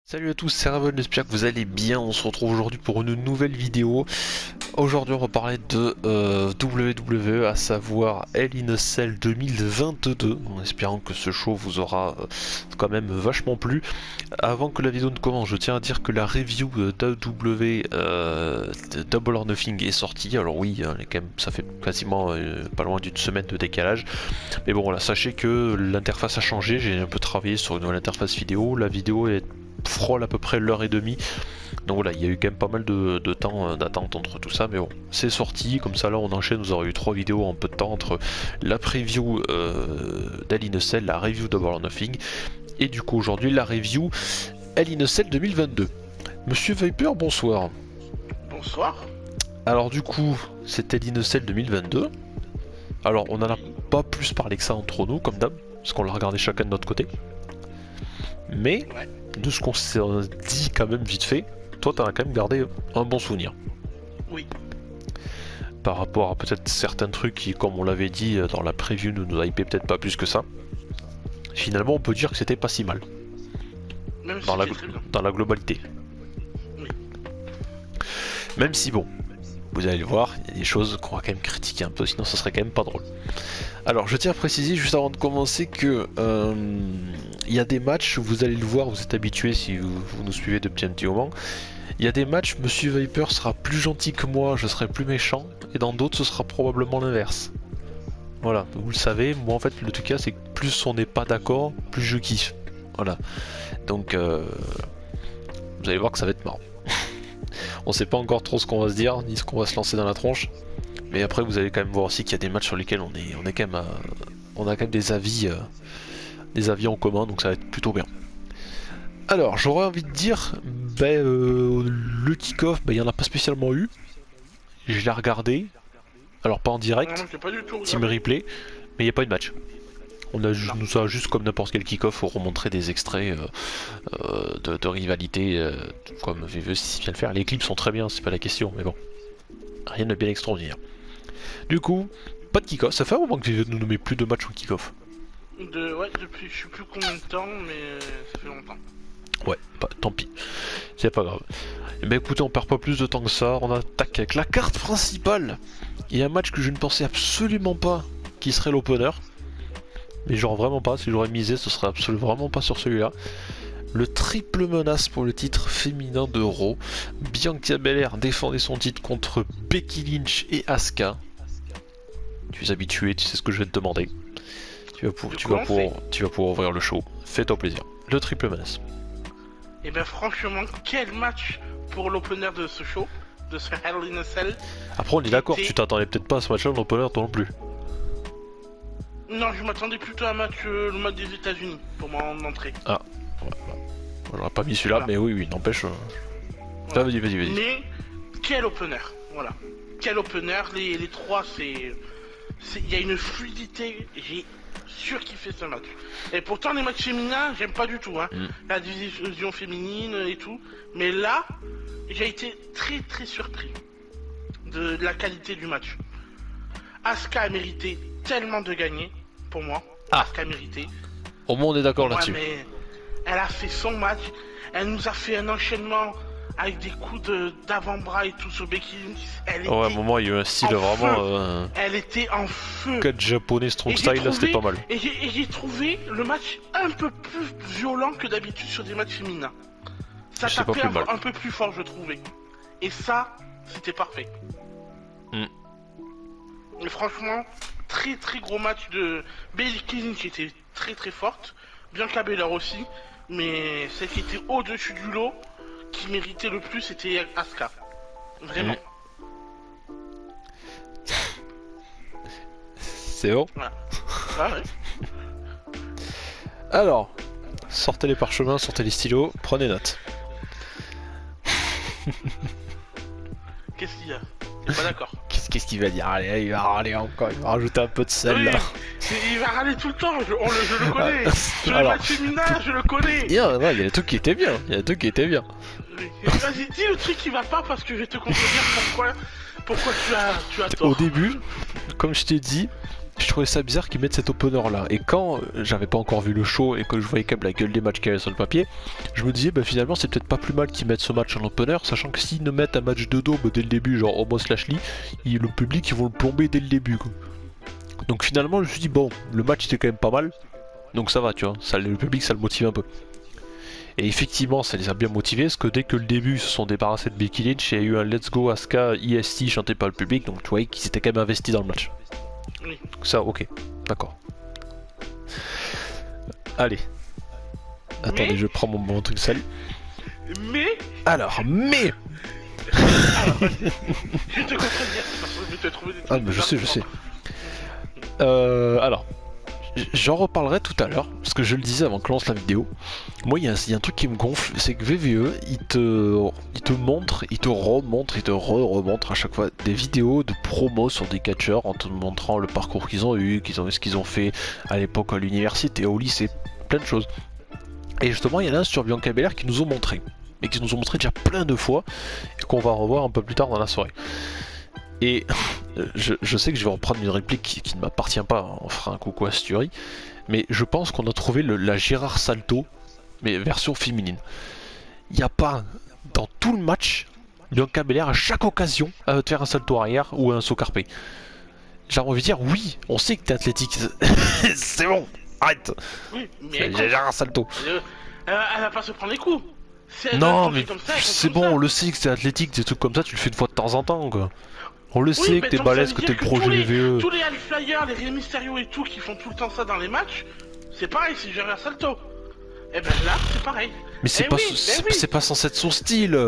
Salut à tous, c'est Raven, j'espère que vous allez bien. On se retrouve aujourd'hui pour une nouvelle vidéo. Aujourd'hui on va parler de WWE, à savoir Hell in a Cell 2022, en espérant que ce show vous aura quand même vachement plu. Avant que la vidéo ne commence, je tiens à dire que la review d'AW de Double or Nothing est sortie. Alors oui, quand même, ça fait quasiment pas loin d'une semaine de décalage. Mais bon voilà, sachez que l'interface a changé, j'ai un peu travaillé sur une nouvelle interface vidéo. La vidéo frôle à peu près l'heure et demie. Donc voilà, il y a eu quand même pas mal de temps d'attente entre tout ça, mais bon, c'est sorti, comme ça là on enchaîne, vous aurez eu 3 vidéos en peu de temps entre la preview d'Hell in a Cell, la review Double or Nothing, et du coup aujourd'hui la review Hell in a Cell 2022. Monsieur Viper, bonsoir. Bonsoir. Alors du coup, c'est Hell in a Cell 2022. Alors on en a pas plus parlé que ça entre nous, comme d'hab, parce qu'on l'a regardé chacun de notre côté. Mais, Ouais. de ce qu'on s'est dit quand même vite fait, toi t'en as quand même gardé un bon souvenir. Oui. Par rapport à peut-être certains trucs qui, comme on l'avait dit dans la preview, ne nous a hypé peut-être pas plus que ça. Finalement, on peut dire que c'était pas si mal, Même si dans c'est très bien. la globalité. Oui. Même si bon, vous allez le voir, il y a des choses qu'on va quand même critiquer un peu, sinon ça serait quand même pas drôle. Alors, je tiens à préciser juste avant de commencer que il y a des matchs, vous allez le voir, vous êtes habitués si vous nous suivez depuis un petit moment. Il y a des matchs, Monsieur Viper sera plus gentil que moi, je serai plus méchant, et dans d'autres, ce sera probablement l'inverse. Voilà, vous le savez, moi en fait, le truc c'est que plus on n'est pas d'accord, plus je kiffe. Voilà. Donc, vous allez voir que ça va être marrant. On sait pas encore trop ce qu'on va se dire, ni ce qu'on va se lancer dans la tronche. Mais après, vous allez quand même voir aussi qu'il y a des matchs sur lesquels on est quand même, on a quand même des avis en commun, donc ça va être plutôt bien. Alors, j'aurais envie de dire, le kick-off, il n'y en a pas spécialement eu. Je l'ai regardé, alors pas en Non, direct, j'ai pas du tout team regardé. replay, mais il n'y a pas eu de match. On a Non. nous a juste comme n'importe quel kick-off remontré des extraits de rivalité, comme VVE si vient le faire. Les clips sont très bien, c'est pas la question, mais bon, rien de bien extraordinaire. Du coup, pas de kick-off. Ça fait un moment que VVE ne nous met plus de matchs au kick-off. Ouais, depuis je sais plus combien de temps, mais ça fait longtemps. Ouais, tant pis, c'est pas grave. Mais écoutez, on perd pas plus de temps que ça. On attaque avec la carte principale. Il y a un match que je ne pensais absolument pas qui serait l'opener. Mais genre vraiment pas, si j'aurais misé, ce serait absolument vraiment pas sur celui-là. Le triple menace pour le titre féminin de Raw. Bianca Belair défendait son titre contre Becky Lynch et Asuka. Tu es habitué, tu sais ce que je vais te demander. Tu vas pouvoir ouvrir le show. Fais-toi plaisir. Le triple menace. Et ben franchement, quel match pour l'opener de ce show, de ce Hell in a Cell. Après on est d'accord, tu t'attendais peut-être pas à ce match-là l'opener toi non plus. Non, je m'attendais plutôt à le match des États-Unis pour mon entrée. Ah, ouais, ouais. J'aurais pas mis celui-là, Voilà. mais oui, n'empêche. Voilà. Vas-y. Mais quel opener, voilà. Quel opener, les trois, il y a une fluidité, j'ai surkiffé ce match. Et pourtant les matchs féminins, j'aime pas du tout, hein. La division féminine et tout. Mais là, j'ai été très très surpris de la qualité du match. Asuka a mérité tellement de gagner, pour moi. Ah. Asuka a mérité. Au moins on est d'accord Ouais, là-dessus. mais elle a fait son match, elle nous a fait un enchaînement avec des coups d'avant-bras et tout sur Becky Lynch. Ouais, à un moment il y a eu un style vraiment. Elle était en feu. 4 japonais strong style, là c'était pas mal. Et j'ai trouvé le match un peu plus violent que d'habitude sur des matchs féminins. Ça C'est pas tapait plus mal. un peu plus fort, je trouvais. Et ça, c'était parfait. Et franchement, très très gros match de Becky Lynch qui était très très forte. Bianca Belair aussi. Mais celle qui était au-dessus du lot, qui méritait le plus, c'était Asuka. Vraiment. C'est bon. Voilà. Ah ouais. Alors, sortez les parchemins, sortez les stylos, prenez note. Qu'est-ce qu'il y a? T'es pas d'accord? Qu'est-ce qu'il va dire? Allez, il va râler encore, il va rajouter un peu de sel Oui, là. il va râler tout le temps, je le connais. Sur les Alors. matchs féminins, je le connais. Il y a des trucs qui étaient bien, Vas-y, dis le truc qui va pas parce que je vais te contredire pourquoi tu as Au tort. début, comme je t'ai dit, je trouvais ça bizarre qu'ils mettent cet opener là. Et quand j'avais pas encore vu le show et que je voyais quand même la gueule des matchs qu'il y avait sur le papier, je me disais bah finalement c'est peut-être pas plus mal qu'ils mettent ce match en opener, sachant que s'ils ne mettent un match de daube dès le début, genre Omos Lashley, le public ils vont le plomber dès le début quoi. Donc finalement je me suis dit bon, le match était quand même pas mal, donc ça va tu vois, ça, le public ça le motive un peu. Et effectivement ça les a bien motivés, parce que dès que le début ils se sont débarrassés de Becky Lynch, il y a eu un Let's Go Asuka EST chanté par le public, donc tu voyais qu'ils étaient quand même investis dans le match. Oui. Ça, ok, d'accord. Allez. Attendez, Mais... je prends mon truc, salut. Mais... Alors, mais... Alors, je te contredire, parce que je vais te trouver des trucs. Ah, mais je sais. Alors, j'en reparlerai tout à l'heure, parce que je le disais avant que je lance la vidéo. Moi, il y a un truc qui me gonfle, c'est que VVE, il te montre, il te remontre, il te remontre à chaque fois des vidéos de promos sur des catcheurs en te montrant le parcours qu'ils ont eu, ce qu'ils ont fait à l'époque à l'université, au lycée, plein de choses. Et justement, il y en a un sur Bianca Belair qui nous ont montré, et qui nous ont montré déjà plein de fois, et qu'on va revoir un peu plus tard dans la soirée. Et je sais que je vais reprendre une réplique qui ne m'appartient pas, on fera un coucou à Sturi, mais je pense qu'on a trouvé la Gérard Salto, mais version féminine. Il n'y a pas, dans tout le match, Bianca Belair à chaque occasion à te faire un salto arrière ou un saut carpé. J'ai envie de dire, oui, on sait que t'es athlétique, c'est bon, arrête. Oui, mais Gérard Salto. elle va pas se prendre les coups. Non, mais c'est bon, on le sait que c'est athlétique, des trucs comme ça, tu le fais une fois de temps en temps, quoi. On le sait que t'es balèze, que t'es le projet VVE. Tous les High Flyers, les Rey Mysterio et tout qui font tout le temps ça dans les matchs, c'est pareil, c'est Gérard Salto. Et ben là, c'est pareil. Mais c'est pas censé être son style.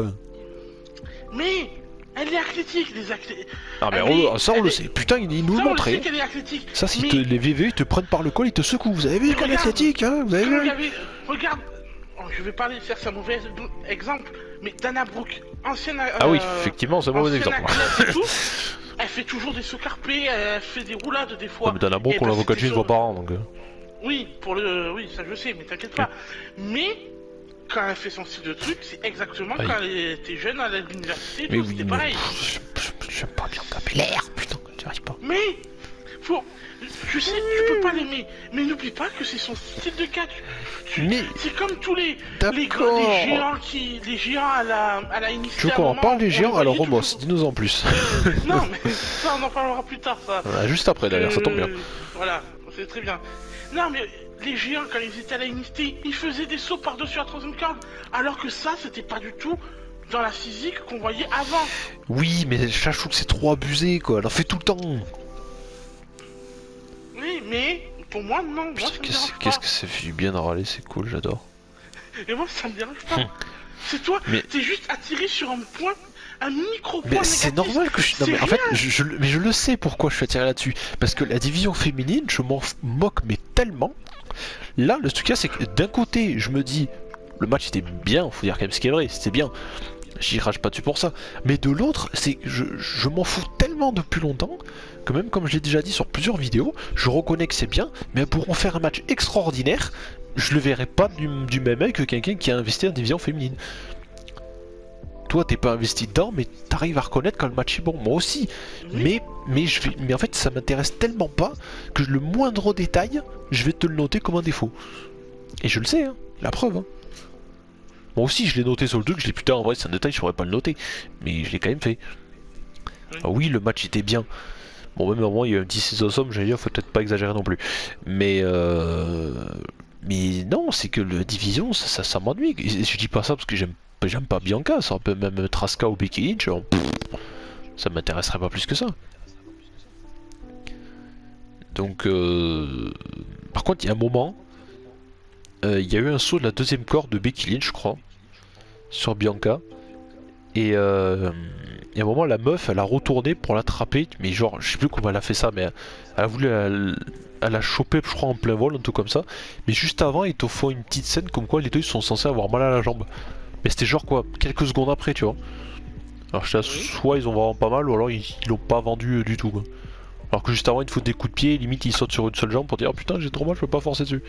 Mais elle est athlétique, les athlétiques. Ah mais ça on le sait. Putain, il nous le montrait. On le sait qu'elle est athlétique. Ça, si les VVE ils te prennent par le col, ils te secouent. Vous avez vu qu'elle est athlétique, hein? Vous avez vu? Regarde. Je vais pas faire un mauvais exemple, mais Dana Brooke, ancienne. Ah oui, effectivement, c'est un mauvais exemple. Elle fait toujours des sauts carpés, elle fait des roulades des fois. Ouais, mais Dana Brooke, on l'avocat de une fois par an, donc. Oui, oui, ça je sais, mais t'inquiète pas. Mais quand elle fait son style de truc, c'est exactement quand elle était jeune à l'université, mais oui, c'était pareil. J'aime pas bien capillaire, putain, tu arrives pas. Mais je sais, tu peux pas l'aimer, mais n'oublie pas que c'est son style de catch. Mais c'est comme tous les géants à la initiale. Tu veux qu'on en parle des géants? Alors Romos, dis-nous en plus. Non, mais ça on en parlera plus tard, ça. Juste après d'ailleurs, ça tombe bien. Voilà, c'est très bien. Non, mais les géants, quand ils étaient à la unité, ils faisaient des sauts par-dessus la troisième corde, alors que ça, c'était pas du tout dans la physique qu'on voyait avant. Oui, mais je trouve que c'est trop abusé, quoi. Elle en fait tout le temps. Oui, mais pour moi, non. Qu'est-ce que ça fait du bien de râler, c'est cool, j'adore. Et moi, ça me dérange pas. C'est toi, t'es juste attiré sur un point, un micro-point. Mais c'est normal que je. Non, mais en fait, je le sais pourquoi je suis attiré là-dessus. Parce que la division féminine, je m'en moque, mais tellement. Là, le truc là, c'est que d'un côté, je me dis, le match était bien, faut dire quand même ce qui est vrai, c'était bien. J'y rage pas dessus pour ça. Mais de l'autre, c'est que je m'en fous tellement depuis longtemps que même comme je l'ai déjà dit sur plusieurs vidéos, je reconnais que c'est bien, mais elles pourront faire un match extraordinaire. Je le verrai pas du même œil que quelqu'un qui a investi en division féminine. Toi, t'es pas investi dedans, mais t'arrives à reconnaître quand le match est bon. Moi aussi. Mais en fait, ça m'intéresse tellement pas que le moindre détail, je vais te le noter comme un défaut. Et je le sais, hein, la preuve. Hein. Moi aussi, je l'ai noté sur le truc. Je l'ai putain, en vrai, c'est un détail, je pourrais pas le noter. Mais je l'ai quand même fait. Ah oui, le match était bien. Bon, même à un moment, il y a un petit 6 awesome, j'allais dire, faut peut-être pas exagérer non plus. Mais non, c'est que la division, ça m'ennuie. Je dis pas ça parce que j'aime pas Bianca, ça peut même Traska ou Becky Lynch, ça m'intéresserait pas plus que ça. Donc, par contre, il y a un moment, il y a eu un saut de la deuxième corde de Becky Lynch, je crois, sur Bianca. Et à un moment, la meuf, elle a retourné pour l'attraper, mais genre, je sais plus comment elle a fait ça, mais elle a voulu, elle a chopé, je crois, en plein vol, un truc comme ça. Mais juste avant, ils te font une petite scène comme quoi les deux ils sont censés avoir mal à la jambe. Mais c'était genre quoi, quelques secondes après, tu vois. Alors je sais, soit ils ont vraiment pas mal, ou alors ils l'ont pas vendu du tout, quoi. Alors que juste avant, ils te foutent des coups de pied, limite ils sautent sur une seule jambe pour dire oh putain, j'ai trop mal, je peux pas forcer dessus.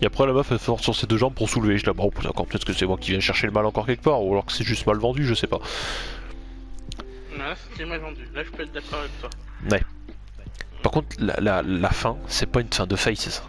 Et après, la meuf elle force sur ses deux jambes pour soulever. Je la bon, d'accord, peut-être que c'est moi qui viens chercher le mal encore quelque part, ou alors que c'est juste mal vendu, je sais pas. Non, là c'était mal vendu, là je peux être d'accord avec toi. Ouais. Par contre, la fin, c'est pas une fin de face, c'est ça.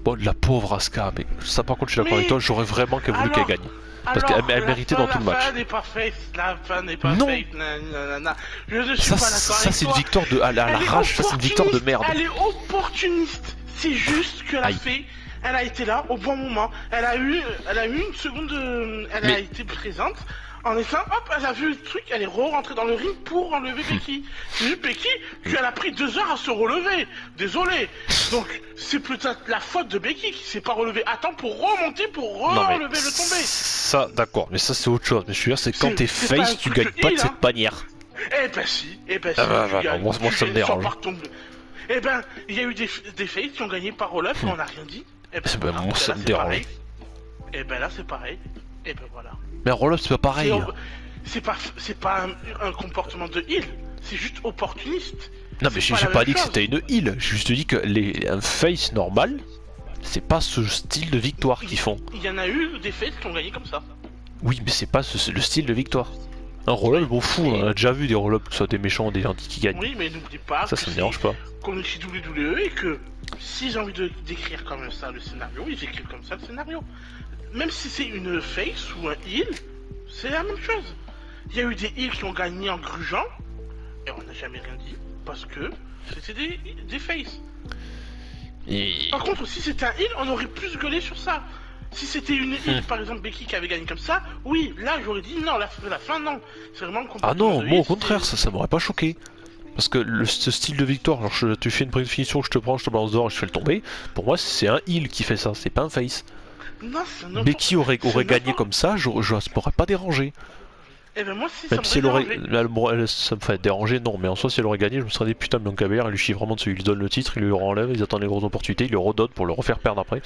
Bon, la pauvre Asuka, mais ça par contre je suis d'accord avec toi, j'aurais vraiment qu'elle voulu qu'elle gagne. Parce qu'elle méritait dans tout le match. La fin n'est pas face, la fin n'est pas non. face, nanana. Je ne suis pas d'accord avec toi. Ça c'est une victoire de à la rage, ça c'est une victoire de merde. Elle est opportuniste, c'est juste que la fée, elle a été là au bon moment, elle a eu une seconde, a été présente. En effet, hop, elle a vu le truc, elle est rentrée dans le ring pour enlever Becky. C'est juste Becky qu'elle a pris 2 heures à se relever. Désolé. Donc, c'est peut-être la faute de Becky qui s'est pas relevée à temps pour remonter, pour relever le tombé. Ça, d'accord, mais ça c'est autre chose. Mais je veux dire, c'est quand t'es face, tu gagnes pas de cette manière. Eh ben si, tu gagnes. Moi ça me dérange. Eh ben, il y a eu des faces qui ont gagné par roll-up et on n'a rien dit. Eh ben, moi ça me dérange. Et ben là c'est pareil. Et ben voilà. Mais un roll-up c'est pas pareil. C'est pas un comportement de heal, c'est juste opportuniste. Non mais j'ai pas dit que c'était une heal, j'ai juste dit que un face normal, c'est pas ce style de victoire qu'ils font. Il y en a eu des faces qui ont gagné comme ça. Oui mais c'est pas le style de victoire. Un roll-up, je m'en fous, on a déjà vu des roll-up, que ce soit des méchants ou des gentils qui gagnent. Oui mais n'oublie pas ça me dérange pas. Comme chez WWE et que si j'ai envie de décrire comme ça le scénario, oui j'écris comme ça le scénario. Même si c'est une face ou un heal, c'est la même chose. Il y a eu des heals qui ont gagné en grugeant, et on n'a jamais rien dit, parce que c'était des faces. Par contre, si c'était un heal, on aurait plus gueulé sur ça. Si c'était une heal, par exemple Becky qui avait gagné comme ça, oui, là j'aurais dit non, la fin non. C'est vraiment le comportement. Ah non, moi au contraire, ça m'aurait pas choqué. Parce que ce style de victoire, genre tu fais une première finition, je te prends, je te balance dehors et je fais le tomber, pour moi c'est un heal qui fait ça, c'est pas un face. Non, Becky aurait gagné comme ça, ça m'aurait pas dérangé. Eh ben moi si même si ça me ferait déranger, non, mais en soi si elle aurait gagné, je me serais dit putain, Bianca Belair, elle lui chie vraiment dessus, il lui donne le titre, il lui renlève, ils attendent les grosses opportunités, il le redonne pour le refaire perdre après.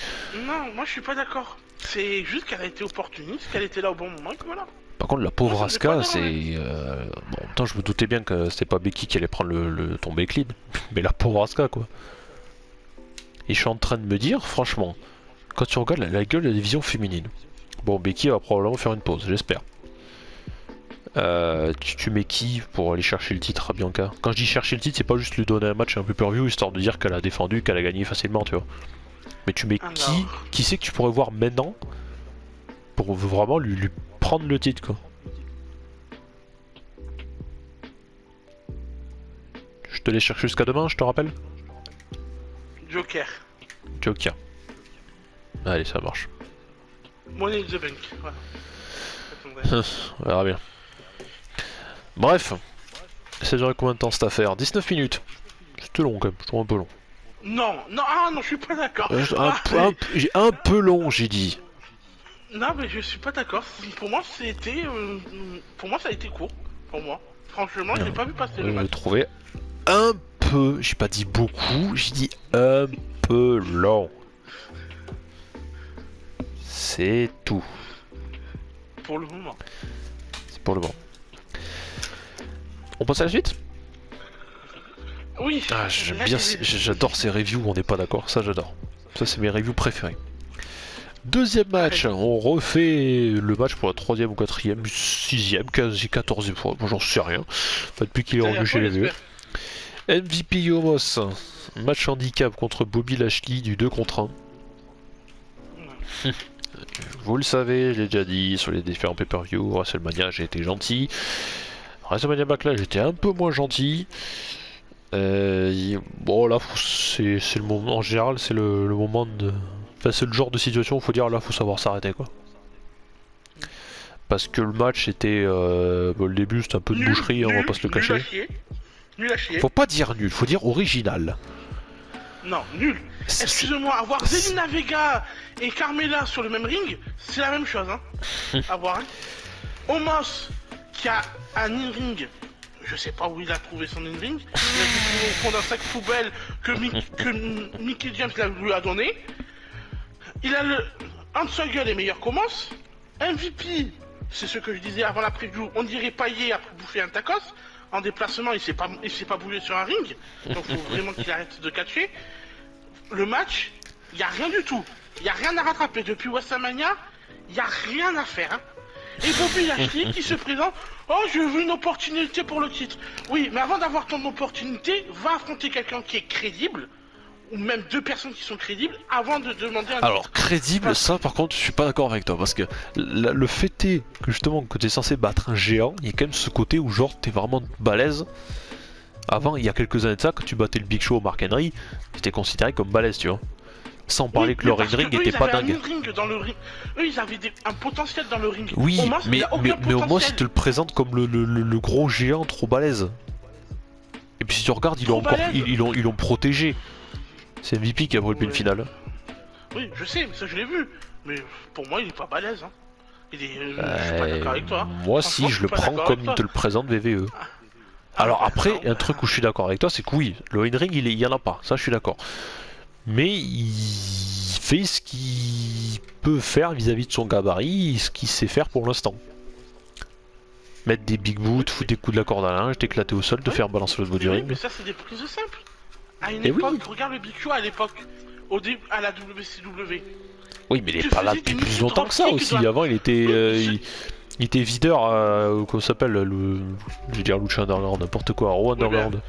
Non, moi je suis pas d'accord. C'est juste qu'elle a été opportuniste, qu'elle était là au bon moment, et que voilà. Par contre, la pauvre Asuka, c'est. Bon, en même temps, je me doutais bien que c'était pas Becky qui allait prendre le tombé clean, mais la pauvre Asuka quoi. Et je suis en train de me dire, franchement, quand tu regardes la gueule de la division féminine, bon, Becky va probablement faire une pause, j'espère. Tu mets qui pour aller chercher le titre à Bianca? Quand je dis chercher le titre, c'est pas juste lui donner un match un peu pay-per-view histoire de dire qu'elle a défendu, qu'elle a gagné facilement, tu vois. Mais tu mets qui c'est que tu pourrais voir maintenant pour vraiment lui prendre le titre quoi. Je te laisse chercher jusqu'à demain, je te rappelle. Joker. Allez, ça marche. Money in the bank, voilà. On verra bien. Bref, ça durait combien de temps cette affaire? 19 minutes. C'était long quand même, je trouve un peu long. Non, je suis pas d'accord. J'ai un peu long, j'ai dit. Non, mais je suis pas d'accord. Pour moi, ça a été court. Pour moi, franchement, j'ai pas vu passer le match. Je trouvais un peu, j'ai pas dit beaucoup, j'ai dit un peu long. C'est tout. Pour le moment. C'est pour le moment. On passe à la suite? Oui. Ah, j'adore ces reviews où on n'est pas d'accord, ça j'adore. Ça c'est mes reviews préférées. Deuxième match, on refait le match pour la 3ème ou 4ème, 6ème, quasi 14ème fois, bon, j'en sais rien. Enfin, depuis qu'il est revenu chez les vieux. MVP Omos, match handicap contre Bobby Lashley du 2 contre 1. Vous le savez, je l'ai déjà dit sur les différents pay-per-view, WrestleMania j'ai été gentil. WrestleMania Backlash j'étais un peu moins gentil. Bon là c'est le moment, en général c'est le moment de... Enfin c'est le genre de situation où faut dire là faut savoir s'arrêter quoi. Parce que le match était... bon, le début c'était un peu de boucherie, on va pas se le cacher. Nul à chier. Faut pas dire nul, faut dire original. Non, nul. Excuse-moi, avoir Zelina Vega et Carmella sur le même ring, c'est la même chose, hein. À voir, hein. Omos, qui a un in-ring, je sais pas où il a trouvé son in-ring, il a dû trouver au fond d'un sac poubelle que Mickey James lui a donné. Il a le... Un de sa gueule est meilleur qu'Omos. MVP, c'est ce que je disais avant la preview, on dirait Paillé après bouffer un tacos. En déplacement, il s'est pas bougé sur un ring, donc faut vraiment qu'il arrête de catcher. Le match, il y a rien du tout, il y a rien à rattraper depuis WrestleMania, il y a rien à faire. Hein. Et Bobby Lashley qui se présente, oh je veux une opportunité pour le titre. Oui, mais avant d'avoir ton opportunité, va affronter quelqu'un qui est crédible, ou même deux personnes qui sont crédibles, avant de demander un Alors titre. crédible, ça par contre je suis pas d'accord avec toi, parce que le fait est que justement que t'es censé battre un géant, il y a quand même ce côté où genre t'es vraiment balèze. Avant, il y a quelques années de ça, quand tu battais le Big Show au Mark Henry, t'étais considéré comme balèze, tu vois. Sans parler que leur ring était pas dingue. Eux, ils avaient un potentiel dans le ring. Oui, Omos, mais au moins ils te le potentiel. présentent comme le gros géant trop balèze. Et puis si tu regardes, Trop balèze. ils l'ont protégé. C'est MVP qui a volé une finale. Oui, je sais, mais ça je l'ai vu. Mais pour moi, il est pas balèze. Hein. Je suis pas d'accord avec toi. Moi si, je le prends comme il te le présente VVE. Alors après, un truc où je suis d'accord avec toi, c'est que oui, le in-ring il y en a pas, ça je suis d'accord. Mais il fait ce qu'il peut faire vis-à-vis de son gabarit, ce qu'il sait faire pour l'instant. Mettre des big boots, foutre des coups de la corde à linge, t'éclater au sol, te faire balancer le bout du ring. Mais ça, c'est des prises simples. À une Et époque, oui. regarde le Big Show à l'époque, à la WCW. Oui, mais il est pas là depuis plus longtemps que ça aussi. Avant, il était videur, comment ça s'appelle, je vais dire Lucha Underground, n'importe quoi, Raw Underground.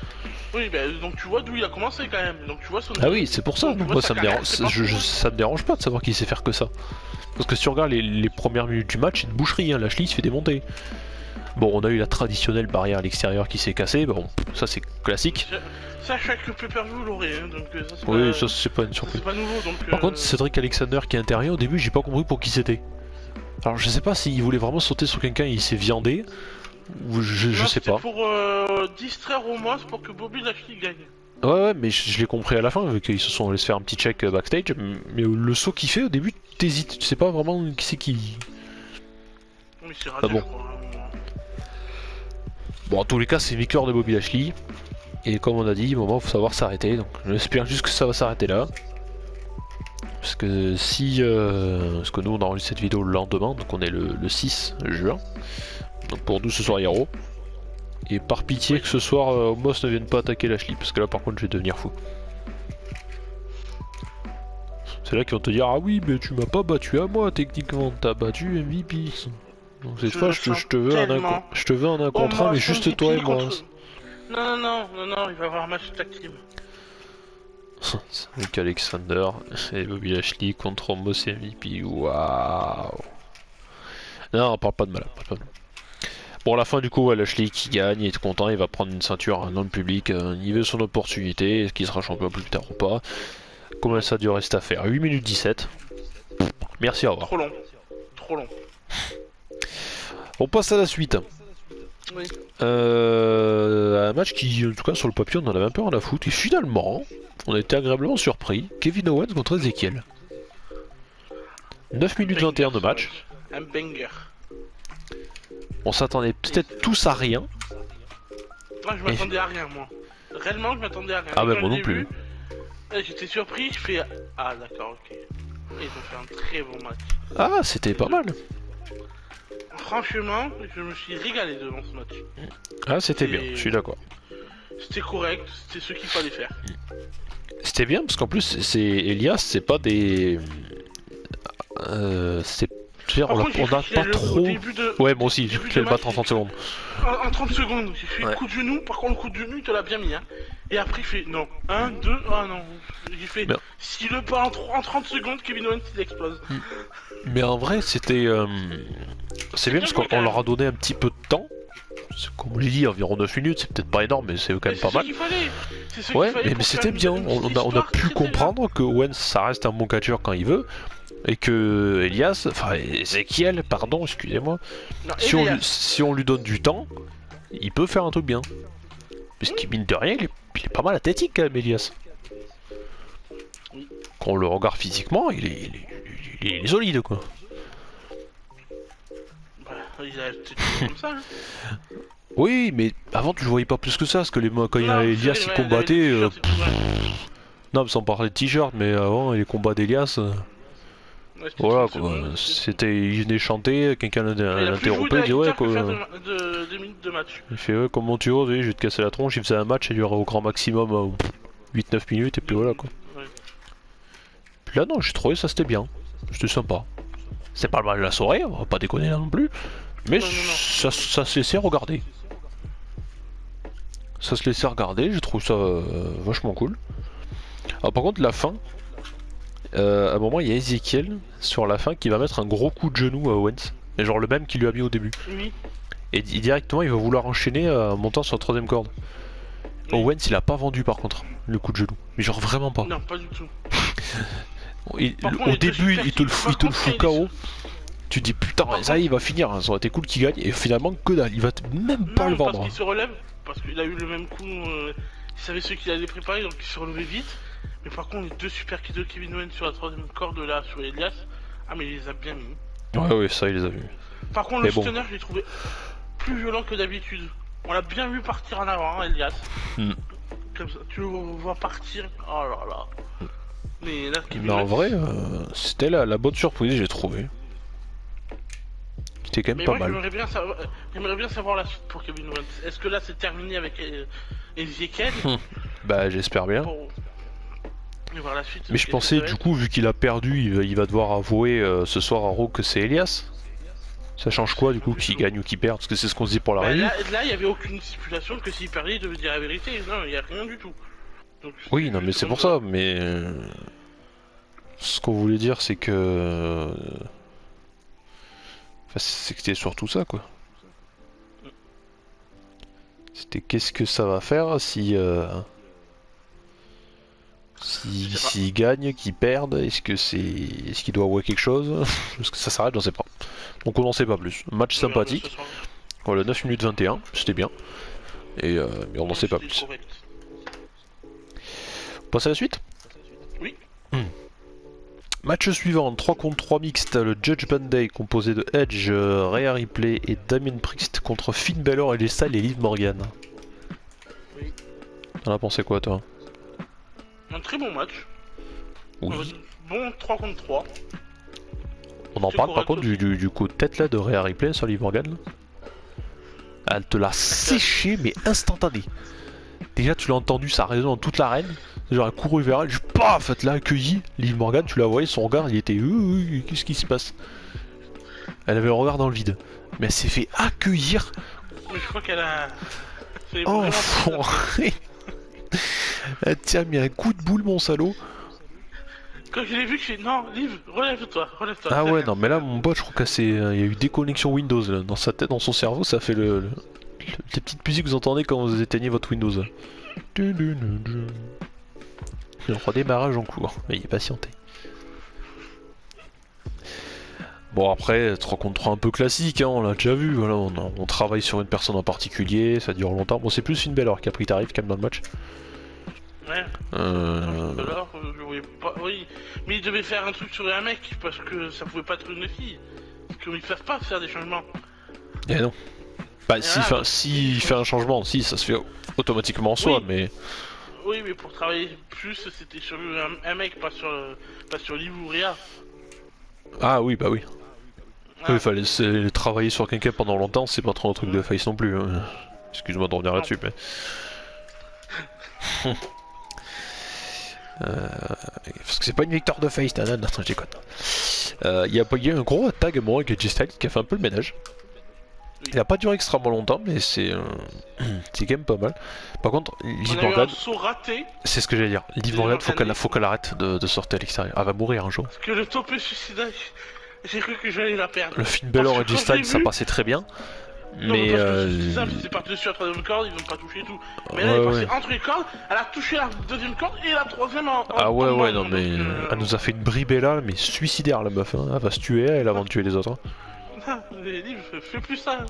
Oui, bah, donc tu vois d'où il a commencé quand même. Donc tu vois son. Ah oui, c'est pour ça. Moi, ça me dérange pas de savoir qu'il sait faire que ça. Parce que si tu regardes les premières minutes du match, c'est une boucherie, hein. Lashley il se fait démonter. Bon, on a eu la traditionnelle barrière à l'extérieur qui s'est cassée, bon, ça c'est classique. Ça, chaque pay-per-view l'aurait, hein, donc ça c'est Oui, pas... ça c'est pas une surprise. C'est pas nouveau, donc... Par contre, Cédric Alexander qui est intérieur, au début j'ai pas compris pour qui c'était. Alors je sais pas s'il voulait vraiment sauter sur quelqu'un et il s'est viandé, ou je sais pas. pour distraire Omos pour que Bobby Lashley gagne. Ouais, mais je l'ai compris à la fin, vu qu'ils se sont allés se faire un petit check backstage, mais le saut qu'il fait au début, t'hésites, tu sais pas vraiment qui c'est qui... Oui, c'est raté, bon. je crois. Bon, en tous les cas, c'est une victoire de Bobby Lashley. Et comme on a dit, bon, faut savoir s'arrêter. Donc j'espère juste que ça va s'arrêter là. Parce que si... parce que nous, on a enregistré cette vidéo le lendemain, donc on est le 6 juin. Donc pour nous, ce soir, Hero. Et par pitié que ce soir, Omos ne vienne pas attaquer Lashley, parce que là, par contre, je vais devenir fou. C'est là qu'ils vont te dire, ah oui, mais tu m'as pas battu à moi, techniquement, t'as battu MVP. Donc cette fois, je te veux un contrat, mais juste toi et moi. Non, il va y avoir un match tag team. Avec Alexander et Bobby Lashley contre Omos et MVP, waouh. Non, on parle pas de mal. Bon, à la fin du coup, Lashley qui gagne, il est content, il va prendre une ceinture dans le public, il veut son opportunité, est-ce qu'il sera champion plus tard ou pas. Combien ça a duré cette affaire? 8 minutes 17. Merci, au revoir. Trop long. On passe à la suite. Oui. Un match qui, en tout cas sur le papier, on en avait un peu rien à foutre. Et finalement, on a été agréablement surpris. Kevin Owens contre Ezekiel. 9 minutes 21 de match. Un banger. On s'attendait peut-être tous à rien. Moi, je m'attendais à rien, moi. Réellement, je m'attendais à rien. Ah, ben moi non plus. J'étais surpris, je fais... Ah, d'accord, ok. Et ils ont fait un très bon match. Ah, c'était pas mal. Franchement, je me suis régalé devant ce match. Ah, c'était bien, je suis d'accord. C'était correct, c'était ce qu'il fallait faire. C'était bien parce qu'en plus, c'est Elias, c'est pas des. On n'a pas trop. Ouais, moi aussi, je vais le battre en 30 secondes. En 30 secondes, j'ai fait le coup de genou, par contre, le coup de genou, il te l'a bien mis. Hein. Et après, il fait non. 1, 2, ah non. J'ai fait. Bien. Si le pas en 30 secondes, Kevin Owens, il explose. Mais en vrai, c'était. C'est bien parce qu'on leur a donné un petit peu de temps. Comme on l'a dit, environ 9 minutes, c'est peut-être pas énorme, mais c'est quand même pas mal. Ouais, mais c'était bien. On a pu comprendre que Owens, ça reste un bon catcheur quand il veut. Et que Ezekiel, pardon, excusez-moi, si on lui donne du temps, il peut faire un truc bien. Parce qu'il mine de rien, il est pas mal athlétique quand même, Elias. Quand on le regarde physiquement, il est solide quoi. Il a peut-être comme ça. Hein. Oui, mais avant tu le voyais pas plus que ça, parce que quand il y a Elias qui combattait. Non, sans parler de t-shirt, mais avant les combats d'Elias. Voilà quoi, c'était, il venait chanter, quelqu'un l'interrompait, il dit ouais quoi. Il fait ouais, comment tu oses, je vais te casser la tronche, il faisait un match, il durait au grand maximum 8-9 minutes et puis voilà quoi. Puis là non, j'ai trouvé ça c'était bien, c'était sympa. C'est pas le mal de la soirée, on va pas déconner là non plus. Mais Non, non, non. ça se laissait regarder. Ça se laissait regarder, j'ai trouvé ça vachement cool. Alors par contre la fin, à un moment il y a Ezekiel sur la fin qui va mettre un gros coup de genou à Owens. Mais genre le même qu'il lui a mis au début. Oui. Et directement il va vouloir enchaîner en montant sur la troisième corde. Oui. Owens il a pas vendu par contre le coup de genou. Mais genre vraiment pas. Non, pas du tout. Au contre, début il te le fout il est- KO. Tu te dis putain ça y est, il va finir, hein. Ça aurait été cool qu'il gagne. Et finalement que dalle, il va même pas le Non, parce vendre. qu'il se relève, parce qu'il a eu le même coup, il savait ce qu'il allait préparer, donc il se relevait vite. Mais par contre, les deux super kits de Kevin Owens sur la troisième corde là, sur Elias, ah mais il les a bien mis. Ouais ça il les a vus. Par contre, Mais le bon. stunner, je l'ai trouvé plus violent que d'habitude. On l'a bien vu partir en avant, hein, Elias. Hmm. Comme ça, tu le vois partir, oh là là. Mais là, Kevin Mais en Owens, vrai, c'était la bonne surprise, j'ai trouvé. C'était quand même mais pas moi, mal. j'aimerais bien savoir la suite pour Kevin Owens. Est-ce que là, c'est terminé avec Ezekiel Bah j'espère bien. pour... Et voir la suite. Mais je pensais du coup, vu qu'il a perdu, il va devoir avouer ce soir à Raw que c'est Elias. Ça change quoi du coup, qu'il gagne ou qu'il perde? Parce que c'est ce qu'on se dit pour la Bah, review. là, il n'y avait aucune stipulation que s'il perdait, il devait dire la vérité. Non, il n'y a rien du tout. Donc, Oui, non mais c'est pour ça, mais... ce qu'on voulait dire c'est que... Enfin, c'était surtout ça quoi. C'était qu'est-ce que ça va faire si... S'il gagne, qu'il perde, est-ce qu'il doit avouer quelque chose? Est-ce que ça s'arrête? J'en sais pas. Donc on n'en sait pas plus. Match sympathique. Voilà, 9 minutes 21, c'était bien. Et mais on n'en sait pas plus. On passe à la suite? Oui. Match suivant, 3 contre 3 mixte, le Judgment Day composé de Edge, Rhea Ripley et Damien Priest contre Finn Balor et les Styles et Liv Morgan. Oui. T'en as pensé quoi toi? Un très bon match. Oui. Bon 3 contre 3. On en parle par contre du coup de tête là de Rhea Ripley sur Liv Morgan là. Elle te l'a séché mais instantané. Déjà tu l'as entendu, ça résonne dans toute l'arène. Genre elle couru vers elle, je paf, elle l'a accueilli. Liv Morgan, tu la voyais, son regard il était qu'est-ce qui se passe? Elle avait le regard dans le vide. Mais elle s'est fait accueillir. Mais je crois qu'elle a... Enfoiré. Elle tient mis un coup de boule mon salaud. Quand je l'ai vu, je dit non, Liv, relève-toi. Ah ouais non mais là mon pote je crois qu'il y a eu déconnexion Windows là. Dans sa tête, dans son cerveau ça fait les petites musiques que vous entendez quand vous éteignez votre Windows. Le redémarrage en cours, veuillez patienter. Bon après 3 contre 3 un peu classique, hein, on l'a déjà vu, voilà, on travaille sur une personne en particulier, ça dure longtemps. Bon c'est plus Finn Balor qui a pris tarif quand même dans le match. Ouais. Alors, je voyais pas... Oui, mais il devait faire un truc sur un mec, parce que ça pouvait pas être une fille. Parce qu'ils savent pas faire des changements. Eh non. Bah s'il fait un changement, si ça se fait automatiquement en soi, oui. mais... Oui, mais pour travailler plus, c'était sur un mec, pas sur Liv ou Rhea. Ah oui bah oui. Ah. Oui, fallait travailler sur quelqu'un pendant longtemps, c'est pas trop un truc de face non plus. Hein. Excuse-moi de revenir là-dessus, mais... parce que c'est pas une victoire de face, non, je déconne. Il y a eu un gros tag à moi avec AJ Styles qui a fait un peu le ménage. Il a pas duré extrêmement longtemps, mais c'est quand même pas mal. Par contre, Liv Morgan, c'est ce que j'allais dire. Liv Morgan, faut qu'elle arrête de sortir à l'extérieur. Elle va mourir un jour. Parce que le topé suicidaire, j'ai cru que j'allais la perdre. Le Finn Balor et AJ Styles, ça passait très bien. Non, mais c'est simple, c'est parti dessus à la troisième corde, ils n'ont pas touché tout. Mais là, il est passé entre les cordes, elle a touché la deuxième corde et la troisième en ah ouais, non mais elle nous a fait une bribella, mais suicidaire la meuf, hein. Elle va se tuer elle avant de tuer les autres. Ah, les livres, fais plus ça.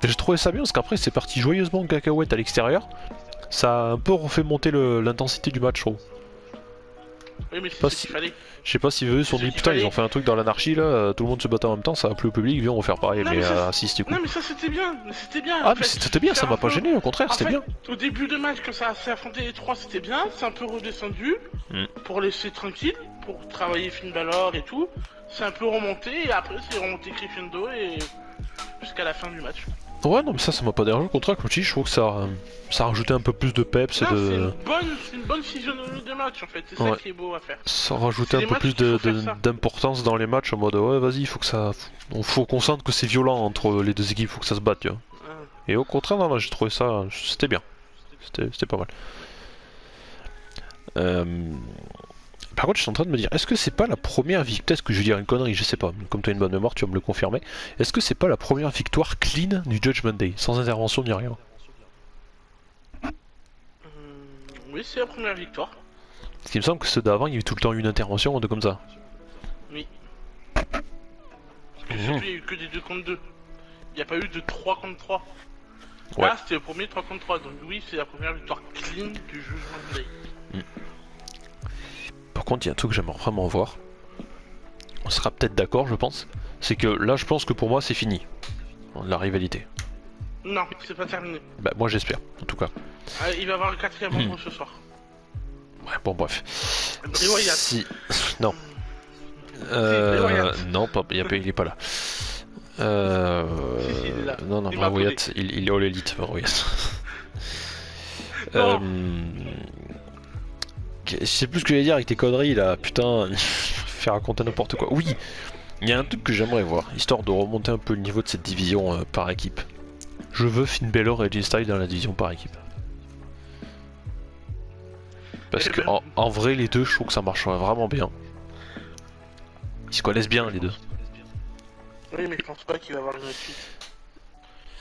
J'ai trouvé ça bien parce qu'après c'est parti joyeusement en cacahuète à l'extérieur. Ça a un peu refait monter l'intensité du match, je trouve. Oui, mais c'est ce qu'il fallait. Je sais pas si eux se sont dit putain ils ont fait un truc dans l'anarchie là, tout le monde se battait en même temps, ça a plu au public, viens on va faire pareil, non, mais assiste du coup. Non mais ça c'était bien, Ah mais c'était bien, ça m'a pas gêné, au contraire c'était bien. Au début de match quand ça s'est affronté les trois c'était bien, c'est un peu redescendu, pour laisser tranquille, pour travailler Finn Balor et tout, c'est un peu remonté et après c'est remonté crescendo et jusqu'à la fin du match. Ouais, non, mais ça m'a pas dérangé. Au contraire, comme je dis, je trouve que ça a rajouté un peu plus de peps et Non, de. c'est une bonne physionomie de match en fait, c'est Ouais. ça qui est beau à faire. Ça a rajouté C'est un les peu matchs plus qu'il faut faire ça. d'importance dans les matchs en mode ouais, vas-y, il faut que ça. Faut qu'on sente que c'est violent entre les deux équipes, faut que ça se batte, tu vois. Ah. Et au contraire, non, j'ai trouvé ça. C'était bien. C'était pas mal. Euh, Par contre, je suis en train de me dire, est-ce que c'est pas la première victoire, peut-être que je vais dire une connerie, je sais pas, comme tu as une bonne mémoire, tu vas me le confirmer, est-ce que c'est pas la première victoire clean du Judgment Day, sans intervention ni rien? Oui, c'est la première victoire. Parce qu'il me semble que ceux d'avant, il y a eu tout le temps une intervention, de comme ça. Oui. Parce que Mhm. surtout, il n'y a eu que des 2 contre 2. Il n'y a pas eu de 3 contre 3. Ouais. Là, c'était le premier 3 contre 3. Donc oui, c'est la première victoire clean du Judgment Day. Par contre, il y a un truc que j'aimerais vraiment voir. On sera peut-être d'accord, je pense. C'est que là, je pense que pour moi, c'est fini. La rivalité. Non, c'est pas terminé. Bah, moi, j'espère, en tout cas. Il va y avoir le 4ème membre ce soir. Ouais, bon, bref. Bray Wyatt. Si. Non. Bray Wyatt. Non, il est pas là. Si, il est là. Non, Il m'a Bray Wyatt, il est all elite, Bray Wyatt. Non. Je sais plus ce que j'allais dire avec tes conneries là, putain, faire raconter n'importe quoi. Oui, il y a un truc que j'aimerais voir, histoire de remonter un peu le niveau de cette division par équipe. Je veux Finn Balor et AJ Styles dans la division par équipe. Parce Eh que ben. en vrai, les deux, je trouve que ça marcherait vraiment bien. Ils se connaissent bien, les deux. Oui, mais je pense pas qu'il va y avoir une suite.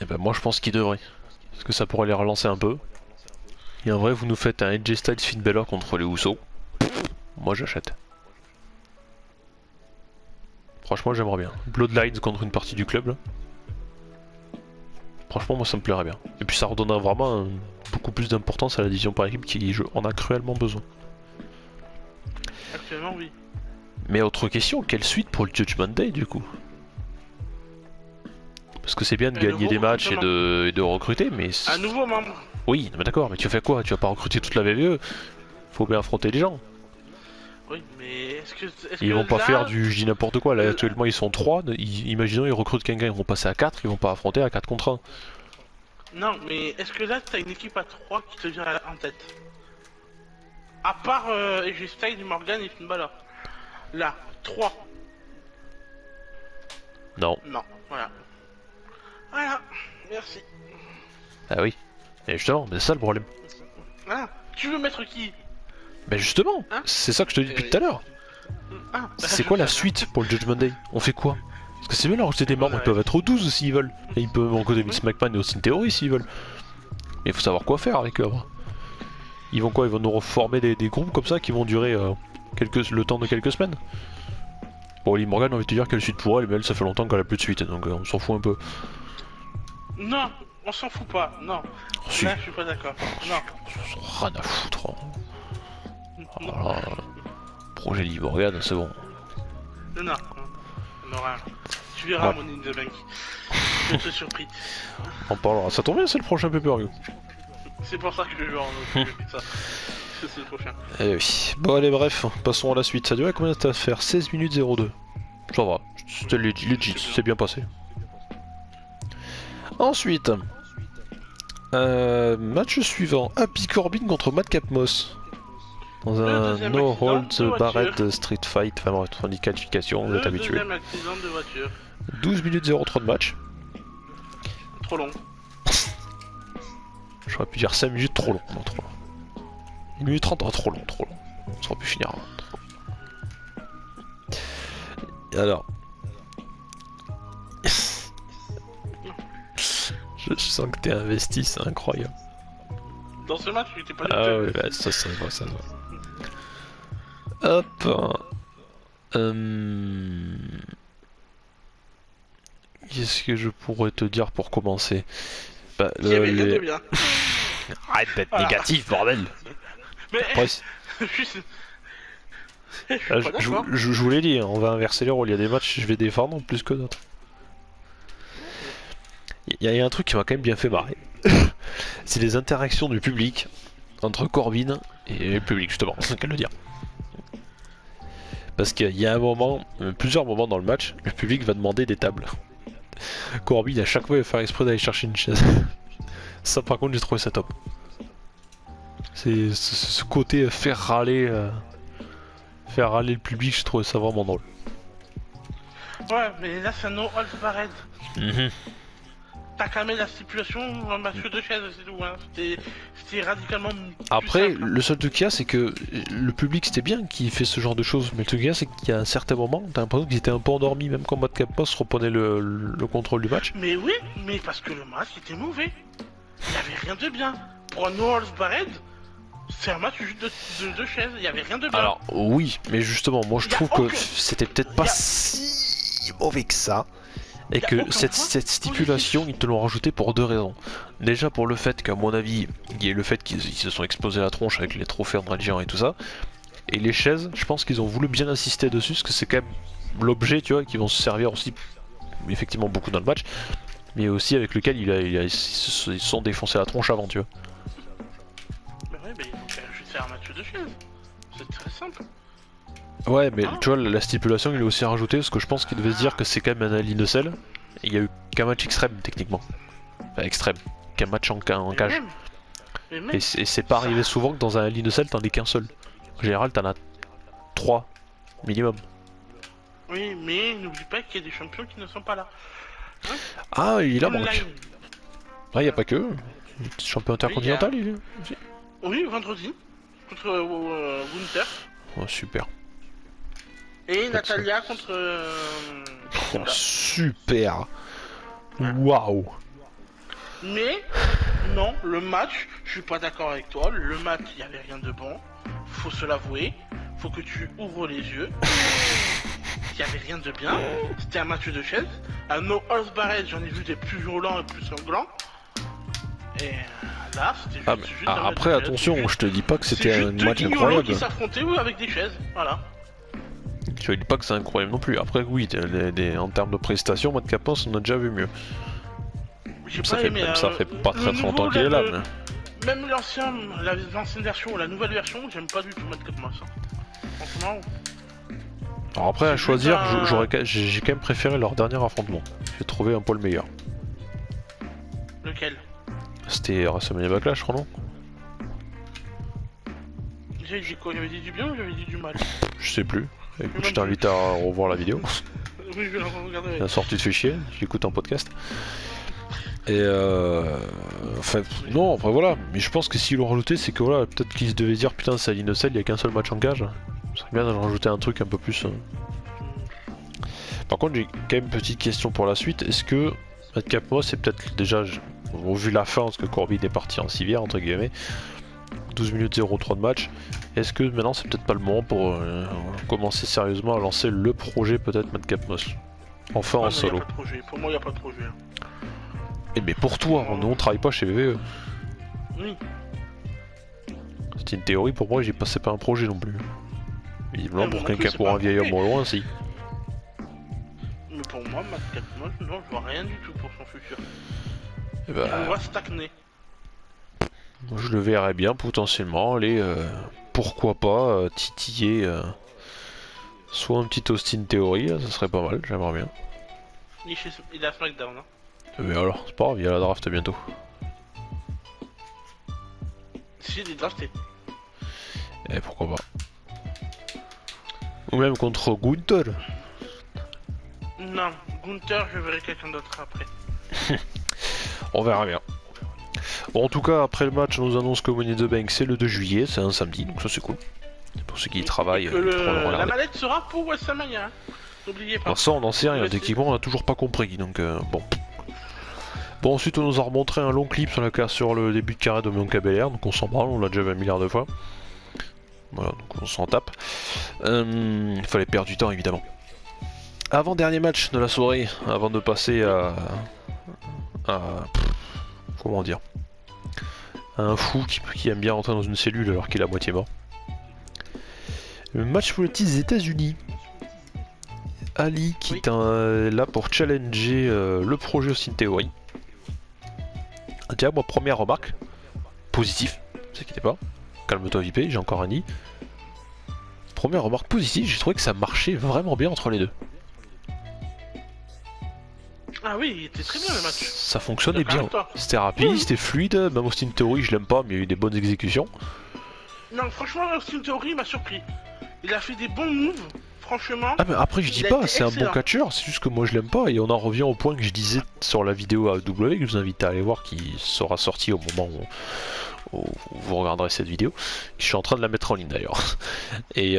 Et ben moi, je pense qu'ils devraient. Parce que ça pourrait les relancer un peu. Et en vrai, vous nous faites un AJ Styles Finn Balor contre les Usos. Moi, j'achète. Franchement, j'aimerais bien. Bloodlines contre une partie du club, là. Franchement, moi, ça me plairait bien. Et puis, ça redonnera vraiment beaucoup plus d'importance à la division par équipe qui en a cruellement besoin. Actuellement, oui. Mais autre question, quelle suite pour le Judgment Day, du coup? Parce que c'est bien de Un gagner nouveau des matchs et recrutement. de recruter, mais... Un nouveau membre. Oui, mais d'accord, mais tu fais quoi? Tu vas pas recruter toute la VVE? Faut bien affronter les gens. Oui, mais est-ce Ils que vont pas là, faire du... Je dis n'importe quoi, là euh, actuellement ils sont 3, imaginons ils recrutent quelqu'un, ils vont passer à 4, ils vont pas affronter à 4 contre 1. Non, mais est-ce que là, t'as une équipe à 3 qui te vient en tête? À part AJ Styles, Morgan et Finn Balor. Là, 3. Non. Non, voilà. Voilà, merci. Ah oui. Et justement, mais c'est ça le problème. Voilà. Tu veux mettre qui? Mais justement, Hein? c'est ça que je te dis depuis Oui. tout à l'heure. Ah, C'est quoi la suite pour le Judgment Day? On fait quoi? Parce que c'est bien là, rajouter des membres, ils peuvent être au 12 s'ils veulent. Et ils peuvent encoder Vince McMahon et Austin Theory s'ils veulent. Mais il faut savoir quoi faire avec eux. Ils vont quoi? Ils vont nous reformer des groupes comme ça qui vont durer le temps de quelques semaines. Bon, Liv Morgan, on va te dire quelle suite pour elle, mais elle, ça fait longtemps qu'elle a plus de suite, donc on s'en fout un peu. Non, on s'en fout pas, non. Oh, si. Là, je suis pas d'accord. Non. Rien à foutre. Oh là, projet Liv Morgan, c'est bon. Non. On aura un. Tu verras, Ouais. mon in the bank. Je vais te surprise. On parlera. Ça tombe bien, c'est le prochain pay-per-view. C'est pour ça que je joue en autre ça. C'est le prochain. Eh oui. Bon, allez, bref, passons à la suite. Ça durait combien de temps à faire? 16 minutes 02. Ça va, c'était legit, c'est bien passé. Ensuite, match suivant, Happy Corbin contre Madcap Moss. Dans Le un deuxième No accident Holds de voiture. Barrett Street Fight, enfin bref, on dit qualification, vous Le êtes habitués. deuxième accident de voiture. 12 minutes 03 de match. Trop long. J'aurais pu dire 5 minutes trop long, non trop long. 1 minute 30, oh, trop long. Ça aurait pu finir. Et alors. je sens que t'es investi, c'est incroyable. Dans ce match, il était pas du Ah tout. ouais, bah, ça se voit, ça se voit. Hop. Qu'est-ce que je pourrais te dire pour commencer? Bah, Il y avait rien de bien. Arrête d'être Voilà. négatif, bordel. Mais Après, juste. Je suis ah, pas d'accord. je vous l'ai dit, hein, on va inverser les rôles. Il y a des matchs je vais défendre plus que d'autres. Il y a un truc qui m'a quand même bien fait marrer. C'est les interactions du public entre Corbin et le public, justement, c'est qu'à le dire. Parce qu'il y a un moment, plusieurs moments dans le match, le public va demander des tables. Corby, à chaque fois, il va faire exprès d'aller chercher une chaise. Ça, par contre, j'ai trouvé ça top. C'est ce côté faire râler le public, j'ai trouvé ça vraiment drôle. Ouais, mais là, c'est un no holds barred. Mhm. T'as calmé la stipulation en match de chaise, c'est tout. Hein. C'était radicalement. Plus Après, simple, hein. le seul truc qu'il y a, c'est que le public, c'était bien qu'il fait ce genre de choses. Mais le truc qu'il y a, c'est qu'il y a un certain moment, t'as l'impression qu'ils étaient un peu endormis, même quand Madcap Moss reprenait le contrôle du match. Mais oui, mais parce que le match était mauvais. Il n'y avait rien de bien. Pour un no holds barred, c'est un match juste de chaise. Il n'y avait rien de bien. Alors, oui, mais justement, moi je Y a trouve que aucun- c'était peut-être pas y a- si mauvais que ça. Et Y a que aucun cette point stipulation, positif. ils te l'ont rajouté pour deux raisons. Déjà pour le fait qu'à mon avis, il y a le fait qu'ils se sont explosés la tronche avec les trophées en géant et tout ça. Et les chaises, je pense qu'ils ont voulu bien insister dessus, parce que c'est quand même l'objet, tu vois, qui vont se servir aussi, effectivement, beaucoup dans le match, mais aussi avec lequel ils se sont défoncés la tronche avant, tu vois. Mais ouais, mais il faut juste faire un match de chaise. C'est très simple. Ouais, mais tu vois, la stipulation, il est aussi rajouté, parce que je pense qu'il devait se dire que c'est quand même un Ali de sel, et il y a eu qu'un match extrême, techniquement. Enfin, extrême, qu'un match en Mais cage. même- mais même, Et c'est pas arrivé souvent que dans un Ali de sel, t'en aies qu'un seul. En général, t'en as 3 minimum. oui, mais n'oublie pas qu'il y a des champions qui ne sont pas là. Ah, il a Online. manque. Ah, y a pas que. Champion intercontinental, il est. Oui, vendredi. Contre Gunther. Oh, super. Et Natalia contre. Oh, super. Waouh. Mais, non, le match, je suis pas d'accord avec toi. Le match, il y avait rien de bon. Faut se l'avouer. Faut que tu ouvres les yeux. Il y avait rien de bien. C'était un match de chaise. Un no holds barred, j'en ai vu des plus violents et plus sanglants. Et là, c'était juste. Ah, mais, juste un match après, de chaise. attention, C'est je te dis pas que juste- c'était c'est un juste deux match guignolos incroyable. qui s'affrontaient oui, avec des chaises. Voilà. Je te dis pas que c'est incroyable non plus. Après, oui, en termes de prestations, Matt Capos, on a déjà vu mieux. J'ai Ça pas fait, aimé. même ça fait pas le très longtemps nouveau, qu'il est là. le- Mais... Même l'ancienne version ou la nouvelle version, j'aime pas du tout Matt Capmos. Franchement, Alors après, à C'est choisir, juste j'ai quand même préféré leur dernier affrontement. J'ai trouvé un peu le meilleur. lequel? C'était WrestleMania Backlash, je crois, non? J'ai dit quoi? J'avais dit du bien ou j'avais dit du mal? Je sais plus. Écoute, même je t'invite à revoir la vidéo. Oui, je vais la regarder. La sortie te fait chier, j'écoute un podcast. Et enfin, non, après voilà. Mais je pense que s'ils l'ont rajouté, c'est que voilà, peut-être qu'ils se devaient dire putain, c'est à l'Innocel, il y a qu'un seul match en cage. Ce serait bien de rajouter un truc un peu plus. Par contre, j'ai quand même une petite question pour la suite. Est-ce que Matt Capmos, c'est peut-être déjà, vu la fin, parce que Corbin est parti en civière, entre guillemets, 12 minutes 0-3 de match, est-ce que maintenant c'est peut-être pas le moment pour commencer sérieusement à lancer le projet peut-être Matt Capmos? Enfin en solo. Pour moi, il n'y a pas de projet. Hein. Et mais pour toi, on travaille pas chez VVE. Oui. C'était une théorie pour moi, j'ai passé pas un projet non plus. Visiblement Ouais, pour moi non quelqu'un plus, pour c'est un pas vieil un homme au loin, si. Mais pour moi, Matt Capmos, non, je vois rien du tout pour son futur. Et On bah, va stagner. je le verrais bien potentiellement aller, pourquoi pas, titiller soit un petit Austin Theory, là, ça serait pas mal, j'aimerais bien. Il est à SmackDown. Hein. Mais alors, c'est pas grave, il y a la draft bientôt. Si, il est drafté. Et pourquoi pas. Ou même contre Gunther. Non, Gunther, je verrai quelqu'un d'autre après. On verra bien. Bon, en tout cas, après le match, on nous annonce que Money in the Bank c'est le 2 juillet, c'est un samedi, donc ça c'est cool. Pour ceux qui y travaillent, Et que ils pourront le la regarder. mallette sera pour WrestleMania. Hein. N'oubliez pas. Alors ça, on n'en sait rien, Ouais, techniquement, on a toujours pas compris, donc bon. Bon, ensuite, on nous a remontré un long clip sur le début de carré de Bianca Belair, donc on s'en branle, on l'a déjà vu un milliard de fois. Voilà, donc on s'en tape. Il fallait perdre du temps, évidemment. Avant-dernier match de la soirée, avant de passer comment dire, à un fou qui aime bien rentrer dans une cellule alors qu'il est à moitié mort. Le match pour le titre des États-Unis. Ali qui est là pour challenger le projet Austin Theory. Déjà, moi, première remarque, positif, ne vous inquiétez pas, calme-toi VP, j'ai encore un nid. Première remarque positive, j'ai trouvé que ça marchait vraiment bien entre les deux. Ah oui, il était très bien le match. Ça fonctionnait D'accord bien. avec toi. C'était rapide, c'était fluide. Même Austin Theory, je l'aime pas, mais il y a eu des bonnes exécutions. Non, franchement, Austin Theory m'a surpris. Il a fait des bons moves, franchement. Ah mais après je dis Il a pas, été c'est un bon excellent. catcheur, c'est juste que moi je l'aime pas et on en revient au point que je disais sur la vidéo AEW que je vous invite à aller voir qui sera sortie au moment où vous regarderez cette vidéo. Je suis en train de la mettre en ligne d'ailleurs. Et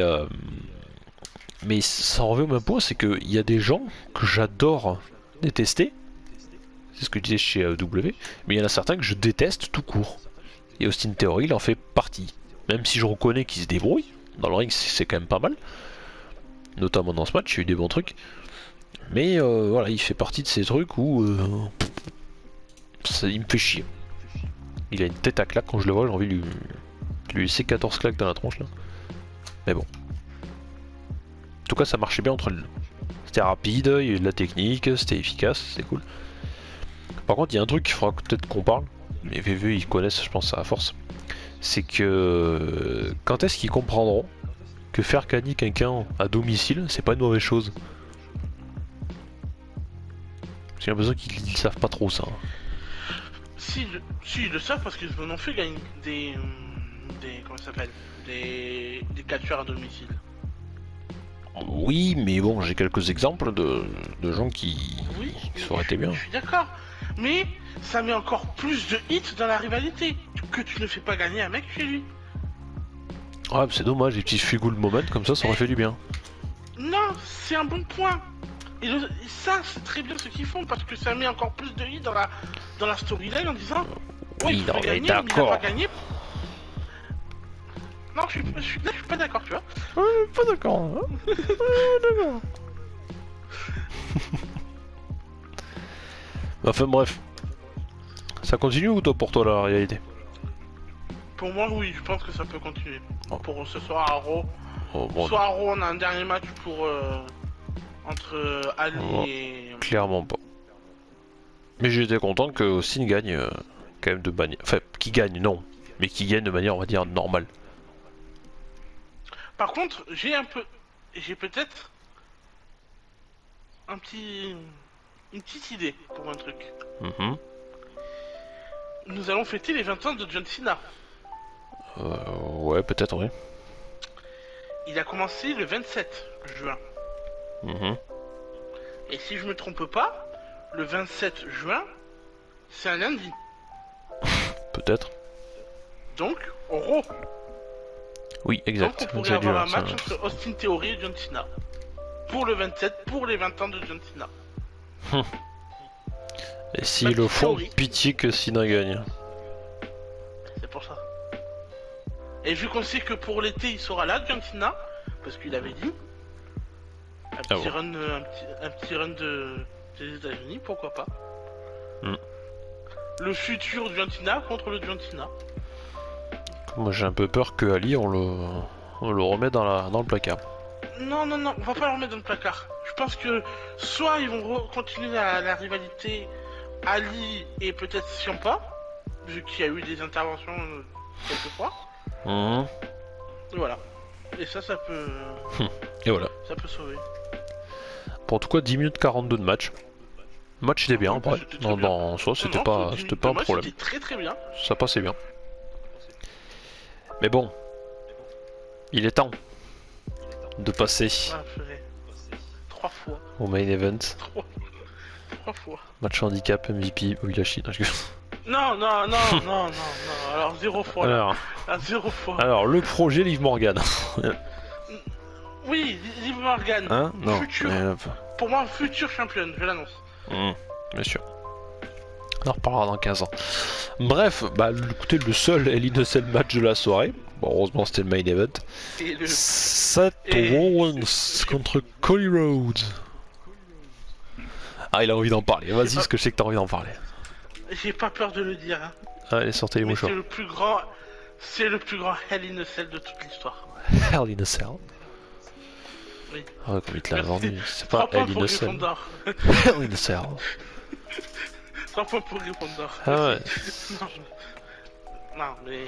mais ça en revient au même point, c'est qu'il y a des gens que j'adore détester, c'est ce que je disais chez AEW, mais il y en a certains que je déteste tout court. Et Austin Theory il en fait partie. Même si je reconnais qu'il se débrouille, dans le ring c'est quand même pas mal. Notamment dans ce match, il y a eu des bons trucs. Mais voilà, il fait partie de ces trucs où il me fait chier. Il a une tête à claque quand je le vois, j'ai envie de lui laisser 14 claques dans la tronche là. Mais bon. En tout cas, ça marchait bien entre les deux. C'était rapide, il y avait de la technique, c'était efficace, c'est cool. Par contre, il y a un truc qu'il faudra peut-être qu'on parle. Les VV ils connaissent, je pense, à force. C'est que quand est-ce qu'ils comprendront que faire gagner quelqu'un à domicile, c'est pas une mauvaise chose. J'ai l'impression qu'ils savent pas trop ça. Si, ils le savent parce qu'ils en ont fait gagner comment ça s'appelle des catcheurs à domicile. Oui, mais bon, j'ai quelques exemples de gens qui Oui, ça aurait été bien. je suis d'accord. Mais ça met encore plus de hits dans la rivalité que tu ne fais pas gagner un mec chez lui. Ouais, c'est dommage, les petits feel good moments comme ça aurait fait du bien. Non, c'est un bon point. Et ça, c'est très bien ce qu'ils font parce que ça met encore plus de hits dans la storyline en disant ouais, Oui, il faut non, mais gagner, mais il a d'accord. pas gagné. Non, je suis pas d'accord, tu vois. Pas d'accord. Hein. D'accord. Enfin bref. Ça continue ou toi pour toi la réalité? Pour moi, oui, je pense que ça peut continuer. Oh. Pour ce soir à Raw. Oh, bon, Ce soir à Raw, on a un dernier match pour entre Ali Oh. et. clairement pas. Mais j'étais content que Austin gagne quand même de manière... Enfin, qui gagne, non. Mais qui gagne de manière, on va dire, normale. Par contre, j'ai peut-être une petite idée pour un truc. Mhm. Nous allons fêter les 20 ans de John Cena. Ouais, peut-être, oui. Il a commencé le 27 juin. Mhm. Et si je me trompe pas, le 27 juin, c'est un lundi. Peut-être. Donc, au Raw. Oui, Donc, exact. on pourrait avoir un match entre Austin Theory et John Cena. Pour le 27, pour les 20 ans de John Cena. Et s'ils le font, Theory. pitié que Cena gagne. C'est pour ça. Et vu qu'on sait que pour l'été, il sera là, John Cena, parce qu'il avait dit. Un petit run, un petit run des États-Unis, pourquoi pas. Le futur John Cena contre le John Cena. Moi j'ai un peu peur que Ali on le remet dans le placard. Non, on va pas le remettre dans le placard. Je pense que soit ils vont continuer la rivalité Ali et peut-être Ciampa, vu qu'il y a eu des interventions quelques fois. Mhm. Et voilà. Et ça peut. Et voilà. Ça peut sauver. Pour en tout cas 10 minutes 42 de match. Le match était bien Ouais, après. c'était très bien. Dans soi c'était Non, pas un moi, problème. C'était très très bien. Ça passait bien. Mais bon. Il est temps de passer Ah, purée. 3 fois. au main event. 3 fois. Match handicap MVP Oilashi. Non. Alors 0 fois. Là. Alors, 0 fois. alors le projet Liv Morgan. Oui, Liv Morgan. Hein? Non. Futur. Pour moi, future championne, je l'annonce. Bien sûr. On en reparlera dans 15 ans. Bref, bah écoutez, le seul Hell in a Cell match de la soirée. Bon, heureusement c'était le main event. Seth Rollins contre Cody Rhodes. Ah, il a envie d'en parler. Vas-y, parce que je sais que t'as envie d'en parler. J'ai pas peur de le dire. Hein. Allez, sortez les Mais mouchoirs. c'est le plus grand Hell in a Cell de toute l'histoire. Hell in a Cell. Oui. Ah, comme il te l'a Merci. vendu. C'est 3 pas points Hell in pour a Cell. Gryffondor. Hell in a Cell. 3 points pour Gryffondor. Ah ouais. Non, mais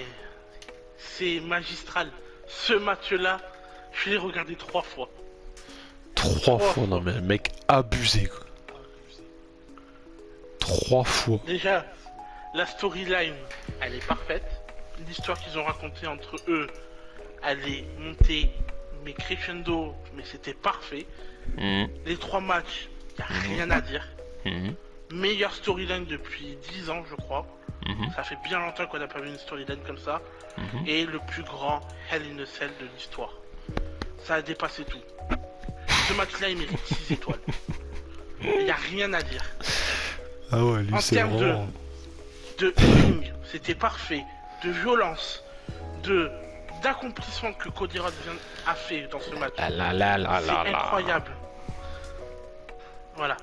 c'est magistral. Ce match-là, je l'ai regardé 3 fois. 3 fois, non mais le mec abusé quoi. 3 fois. Déjà, la storyline, elle est parfaite. L'histoire qu'ils ont racontée entre eux, elle est montée, mais crescendo, mais c'était parfait. Les 3 matchs, y a rien à dire. Meilleure storyline depuis 10 ans, je crois. Ça fait bien longtemps qu'on n'a pas vu une storyline comme ça. Et le plus grand Hell in a Cell de l'histoire. Ça a dépassé tout. Ce match-là, il mérite 6 étoiles. Il n'y a rien à dire. Ah ouais, lui En c'est termes vraiment... de ring, c'était parfait. De violence, d'accomplissement que Cody Rhodes a fait dans ce match. C'est incroyable. Voilà.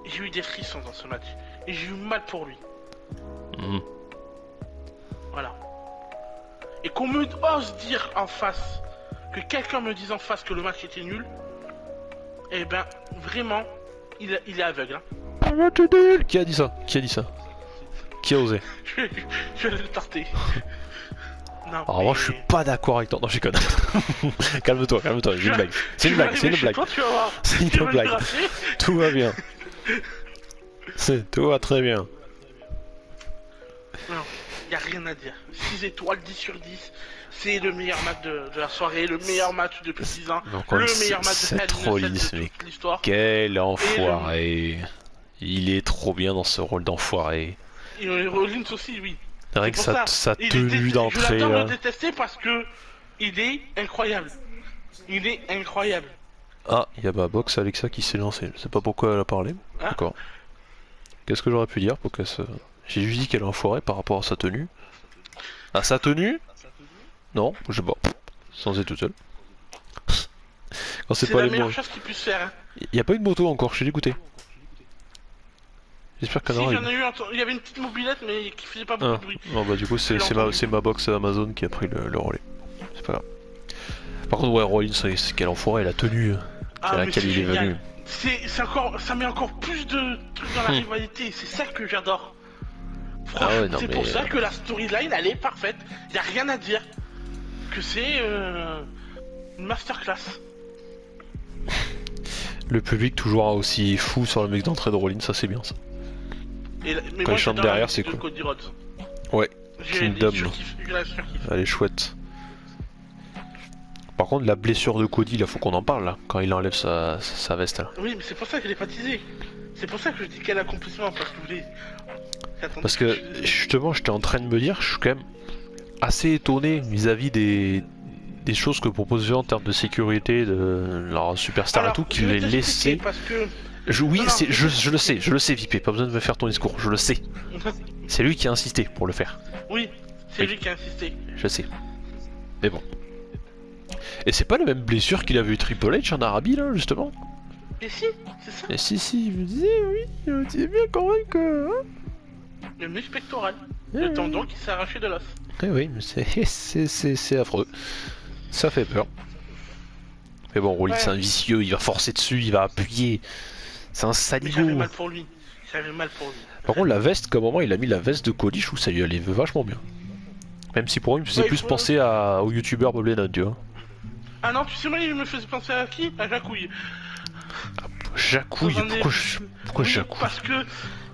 J'ai eu des frissons dans ce match. Et j'ai eu mal pour lui. Voilà. Et qu'on me ose dire en face, que quelqu'un me dise en face que le match était nul, eh ben, vraiment, il est aveugle. Hein. Qui a dit ça? Qui a dit ça? Qui a osé? Je vais le tarter. Non, Alors moi je suis pas d'accord avec toi. Non, je déconne. Calme-toi, calme-toi, c'est une blague. C'est une blague, c'est une blague. C'est une blague. Tout va bien. Tout va très bien. Non, y a rien à dire. 6 étoiles, 10 sur 10. C'est le meilleur match de la soirée, le meilleur match depuis 10 ans. Le meilleur match de Hell in a Cell de toute l'histoire. Quel enfoiré. Il est trop bien dans ce rôle d'enfoiré. Et Rollins aussi, oui. C'est vrai que sa tenue d'entrée. Je l'adore le détester parce que il est incroyable. Il est incroyable. Ah, il y a ma box Alexa qui s'est lancée. Je sais pas pourquoi elle a parlé. Ah. D'accord. Qu'est-ce que j'aurais pu dire pour que ça... J'ai juste dit qu'elle est enfoirée par rapport à sa tenue. À sa tenue? Non, je sais pas. Sans être tout seul. Quand c'est pas la les meilleure chose qu'il puisse faire. Hein. Y a pas eu de moto encore, je suis dégoûté. J'espère qu'il y en aura une. Il y avait une petite mobilette mais qui faisait pas beaucoup de bruit. Non bah du coup c'est ma box Amazon qui a pris le relais. C'est pas grave. Par contre ouais Rollins c'est quel enfoiré la tenue à laquelle il est venu. Ça met encore plus de trucs dans la rivalité, c'est ça que j'adore. Franchement, c'est pour ça que la storyline elle est parfaite, y a rien à dire. Que c'est une masterclass. Le public toujours aussi fou sur le mec d'entrée de Rollins, ça c'est bien ça. Mais quand il chante derrière c'est cool. Cody Rhodes. Ouais, c'est une dub. Elle est chouette. Par contre la blessure de Cody là faut qu'on en parle là, quand il enlève sa veste là. Oui mais c'est pour ça que je l'ai pas teasé. C'est pour ça que je dis quel accomplissement parce que justement j'étais en train de me dire, je suis quand même assez étonné vis-à-vis des choses que propose en termes de sécurité de leur superstar et tout, qu'il les laissé. Parce que... je le sais Vipé, pas besoin de me faire ton discours, je le sais. C'est lui qui a insisté pour le faire. Oui, c'est lui qui a insisté. Je sais. Mais bon. Et c'est pas la même blessure qu'il avait eu Triple H en Arabie là justement? Et si, c'est ça. Et si, il me disait oui, il me disait bien quand même que... Hein, le muscle pectoral, le tendon qui s'est arraché de l'os. Eh oui, mais c'est affreux. Ça fait peur. Mais bon, Rollins c'est un vicieux, il va forcer dessus, il va appuyer. C'est un saligo. J'avais mal pour lui. Par contre, la veste, comme moment il a mis la veste de Cody, je trouve que ça lui allait vachement bien. Même si pour lui, il me faisait plus penser au youtubeur Bob Lennon, tu vois. Ah non, tu sais, moi, il me faisait penser à qui? À Jacouille. Jacouille? Pourquoi Jacouille? Parce que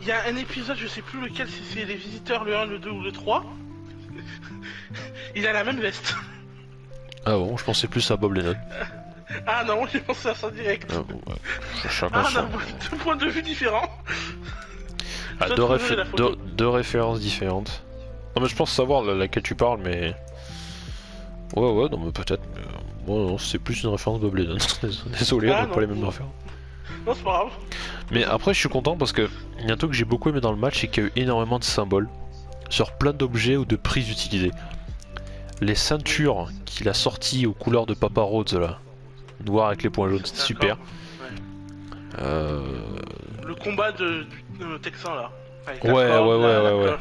il y a un épisode, je sais plus lequel, si c'est les visiteurs, le 1, le 2 ou le 3. Il a la même veste. Ah bon, je pensais plus à Bob Lennon. Ah non, j'ai pensé à ça direct. Ah bon, deux points de vue différents. Deux références différentes. Non mais je pense savoir laquelle tu parles, mais... Ouais, non mais peut-être. Bon, non, c'est plus une référence Bob Lennon. Désolé, on n'a pas les mêmes références. Non, c'est pas grave. Mais après, je suis content parce que il y a un truc que j'ai beaucoup aimé dans le match, c'est qu'il y a eu énormément de symboles sur plein d'objets ou de prises utilisées. Les ceintures qu'il a sorties aux couleurs de Papa Rhodes là, noir avec les points jaunes, c'était super. Ouais. Le combat du Texan là. Ouais.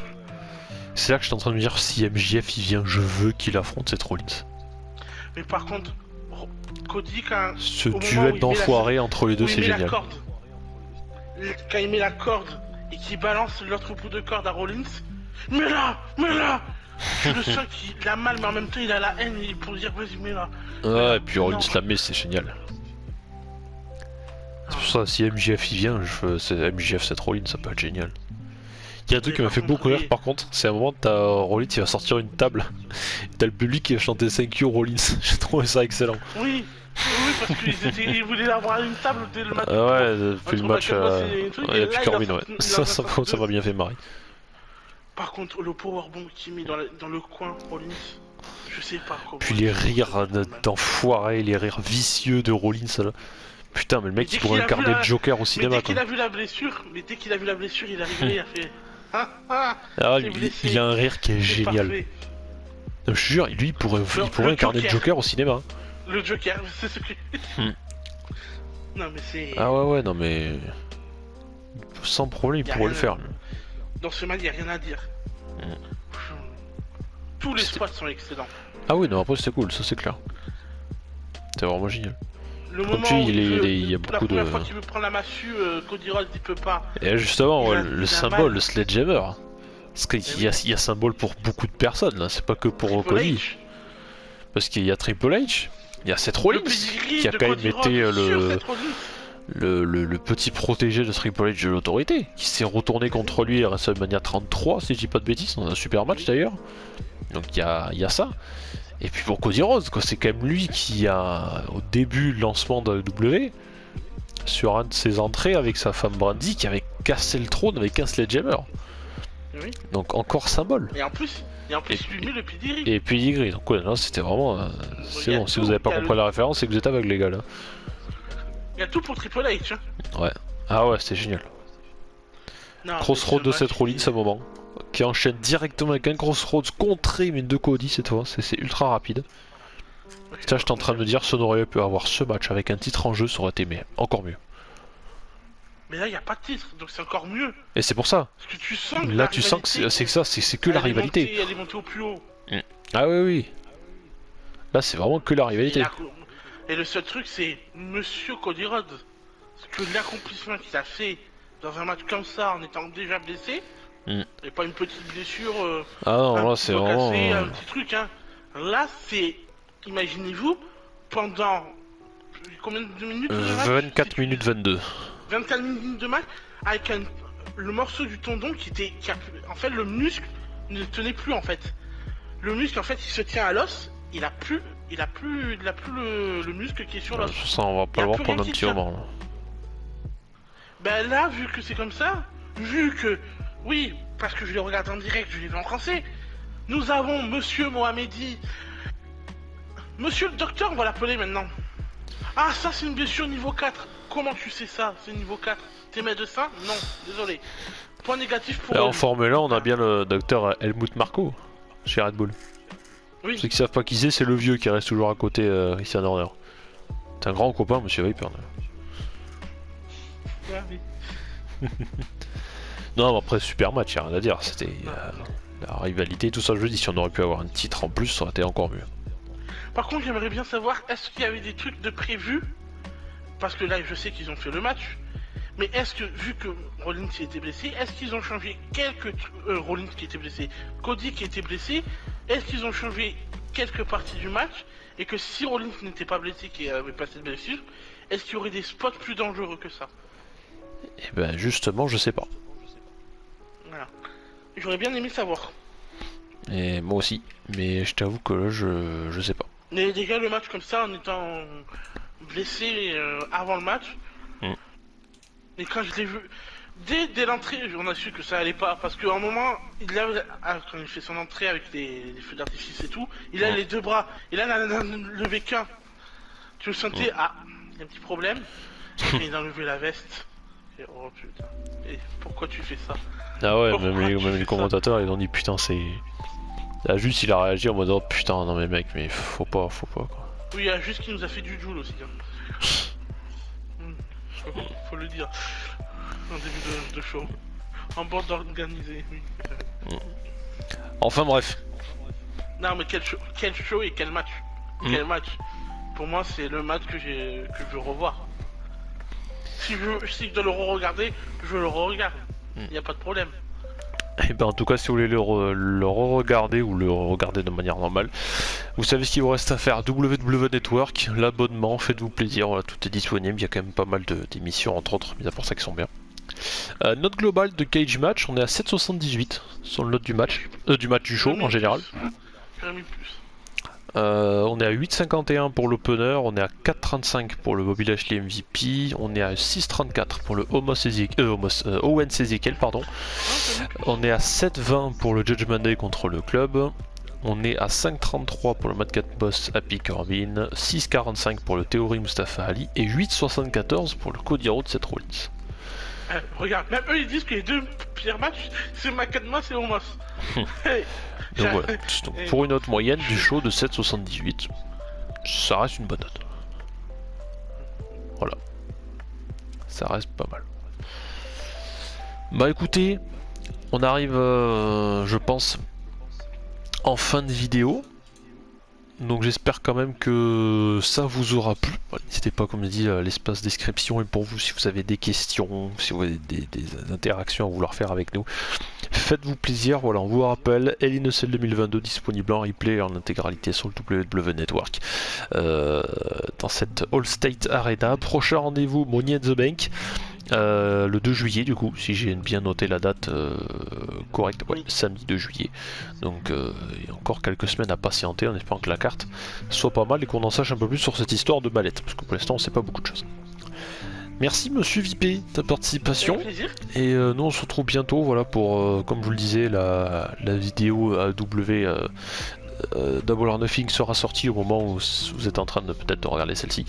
C'est là que je suis en train de me dire, si MJF il vient, je veux qu'il affronte cette Rollins. Mais par contre, Cody ce duel d'enfoiré entre les deux, c'est génial. Quand il met la corde et qu'il balance l'autre bout de corde à Rollins, mais là, je le sens qu'il a mal, mais en même temps il a la haine pour dire vas-y mets là. Ouais, et puis Rollins la met, c'est génial. C'est pour ça, si MJF il vient, MJF Seth Rollins, ça peut être génial. Il y a un truc qui m'a fait beaucoup rire par contre, c'est à un moment t'as Rollins qui va sortir une table, t'as le public qui va chanter Thank you Rollins, j'ai trouvé ça excellent. Oui, oui, parce qu'ils voulaient avoir une table dès le match. Ouais, depuis le match, il y a plus Corbin, ouais. Ça m'a bien fait marrer. Par contre, le powerbomb qu'il met dans le coin, Rollins, je sais pas comment. Puis les rires d'enfoirés, les rires vicieux de Rollins là. Putain, mais le mec il pourrait incarner le Joker au cinéma. Dès qu'il a vu la blessure, il a rigolé, il a fait. Il a un rire qui est génial. Non, je te jure, lui il pourrait incarner le Joker au cinéma. Le Joker, c'est ce que. Non mais c'est. Ah ouais, non mais. Sans problème, il pourrait le faire. Dans ce match, il n'y a rien à dire. Tous les spots sont excellents. Ah oui, non, après c'était cool, ça c'est clair. C'était vraiment génial. Le moment où il y a beaucoup la première fois qu'il veut prendre la massue, Cody Rhodes il peut pas. Et justement, le symbole, le Sledgehammer. Parce qu'il y a symbole pour beaucoup de personnes là, c'est pas que pour Cody. Parce qu'il y a Triple H, il y a Seth Rollins qui a quand même été le petit protégé de Triple H de l'autorité, qui s'est retourné contre lui à WrestleMania 33, si je dis pas de bêtises, dans un super match d'ailleurs. Donc il y a ça. Et puis pour Cody Rhodes, c'est quand même lui qui a, au début du lancement de WWE, sur un de ses entrées avec sa femme Brandy, qui avait cassé le trône avec un sledgehammer. Oui. Donc encore symbole. Et en plus lui met le pedigree. Et pedigree, donc ouais, là c'était vraiment... c'est bon, si vous avez pas compris la référence, c'est que vous êtes aveugle les gars là. Il y a tout pour Triple H, hein. Ouais. Ah ouais, c'était génial. Crossroad de Seth Rollins à un moment, qui enchaîne directement avec un Crossroads contré mais de Cody cette fois, c'est ultra rapide. Tiens, j'étais en train de me dire, si on aurait pu avoir ce match avec un titre en jeu, ça aurait été encore mieux. Mais là, il n'y a pas de titre, donc c'est encore mieux. Et c'est pour ça. Parce que tu sens que là, tu sens que c'est ça, c'est que la rivalité. Elle est montée au plus haut. Ah oui, oui. Là, c'est vraiment que la rivalité. Et le seul truc, c'est Monsieur Cody Rhodes. Parce que l'accomplissement qu'il a fait dans un match comme ça, en étant déjà blessé, et pas une petite blessure. Ah non, là, c'est vraiment. Un petit truc, hein. Là, c'est. Imaginez-vous, pendant. Combien de minutes 24 minutes 22. 24 minutes de match, avec le morceau du tendon en fait, le muscle ne tenait plus, en fait. Le muscle, en fait, il se tient à l'os, il a plus le muscle qui est sur l'os. Ça, on va pas le voir pendant un petit moment. Là. Ben là, vu que c'est comme ça, vu que, oui, parce que je l'ai regardé en direct, je l'ai vu en français, nous avons Monsieur Mohamedi, Monsieur le Docteur, on va l'appeler maintenant. Ah, ça c'est une blessure niveau 4. Comment tu sais ça? C'est niveau 4. T'es médecin? Non, désolé. Point négatif pour... En Formule 1, on a bien le docteur Helmut Marko, chez Red Bull. Oui. Ceux qui savent pas qui c'est le vieux qui reste toujours à côté Christian Horner. C'est un grand copain, Monsieur Viper. Ah, oui. Non, mais après, super match, y'a rien à dire. C'était la rivalité, tout ça. Je dis, si on aurait pu avoir un titre en plus, ça aurait été encore mieux. Par contre, j'aimerais bien savoir, est-ce qu'il y avait des trucs de prévu? Parce que là, je sais qu'ils ont fait le match. Mais est-ce que, vu que Rollins était blessé, est-ce qu'ils ont changé quelques trucs... Rollins qui était blessé, Cody qui était blessé, est-ce qu'ils ont changé quelques parties du match? Et que si Rollins n'était pas blessé, qui avait pas cette blessure, est-ce qu'il y aurait des spots plus dangereux que ça? Eh ben, justement, je sais pas. Voilà. J'aurais bien aimé savoir. Et moi aussi. Mais je t'avoue que là, je sais pas. Mais déjà, le match comme ça, en étant blessé avant le match, et quand je l'ai vu, dès l'entrée, on a su que ça allait pas, parce qu'à un moment, quand il fait son entrée avec les feux d'artifice et tout, il a les deux bras, et là, il en a levé qu'un. Tu le sentais, ah, il y a un petit problème, et il a enlevé la veste. Et, oh putain, et pourquoi tu fais ça? Ah ouais, même les commentateurs, ils ont dit putain, c'est... Là, juste il a réagi en mode oh putain, non mais mec, mais faut pas quoi. Oui, il y a juste qui nous a fait du Joule aussi. Hein. Faut le dire. En début de show. En bande organisée, oui. Enfin bref. Non mais quel show et quel match. Quel match. Pour moi, c'est le match que je veux revoir. Si je dois le re-regarder, je le re-regarde. Y a pas de problème. Et ben en tout cas, si vous voulez le re-regarder ou le regarder de manière normale, vous savez ce qu'il vous reste à faire. WW Network, l'abonnement, faites-vous plaisir, voilà, tout est disponible. Il y a quand même pas mal d'émissions, entre autres, mis à part ça qui sont bien. Note globale de Cage Match, on est à 7,78 sur le note du match, du show en général. On est à 8,51 pour l'opener, on est à 4,35 pour le Bobby Lashley MVP, on est à 6,34 pour le Owens Ezekiel, pardon. On est à 7,20 pour le Judgment Day contre le club. On est à 5,33 pour le Mad Cat Boss Happy Corbin, 6,45 pour le Theory Mustafa Ali et 8,74 pour le Cody Rhodes Seth Rollins. Regarde, même eux ils disent que les deux pires matchs c'est Macadmas et Omos. Donc voilà, donc, pour une note moyenne du show de 7,78, ça reste une bonne note. Voilà, ça reste pas mal. Bah écoutez, on arrive, je pense, en fin de vidéo. Donc j'espère quand même que ça vous aura plu. Voilà, n'hésitez pas, comme je dis, l'espace description est pour vous si vous avez des questions, si vous avez des interactions à vouloir faire avec nous. Faites-vous plaisir, voilà, on vous rappelle, Hell in a Cell 2022 disponible en replay et en intégralité sur le WW Network. Dans cette All State Arena, prochain rendez-vous Money in the Bank. Le 2 juillet du coup, si j'ai bien noté la date correcte, ouais, samedi 2 juillet. Donc il y a encore quelques semaines à patienter en espérant que la carte soit pas mal et qu'on en sache un peu plus sur cette histoire de mallette, parce que pour l'instant on sait pas beaucoup de choses. Merci monsieur Vipé de ta participation, et nous on se retrouve bientôt, voilà, pour comme je vous le disais, la vidéo AW Double or Nothing sera sortie au moment où vous êtes en train de peut-être de regarder celle-ci.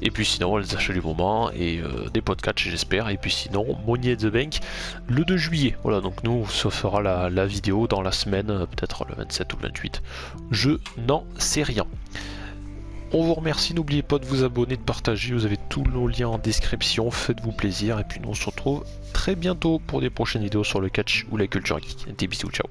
Et puis sinon les achats du moment et des podcasts j'espère. Et puis sinon Money in the Bank le 2 juillet. Voilà, donc nous ça fera la vidéo dans la semaine, peut-être le 27 ou le 28. Je n'en sais rien. On vous remercie, n'oubliez pas de vous abonner, de partager, vous avez tous nos liens en description, faites-vous plaisir et puis nous on se retrouve très bientôt pour des prochaines vidéos sur le catch ou la culture geek. Des bisous, ciao.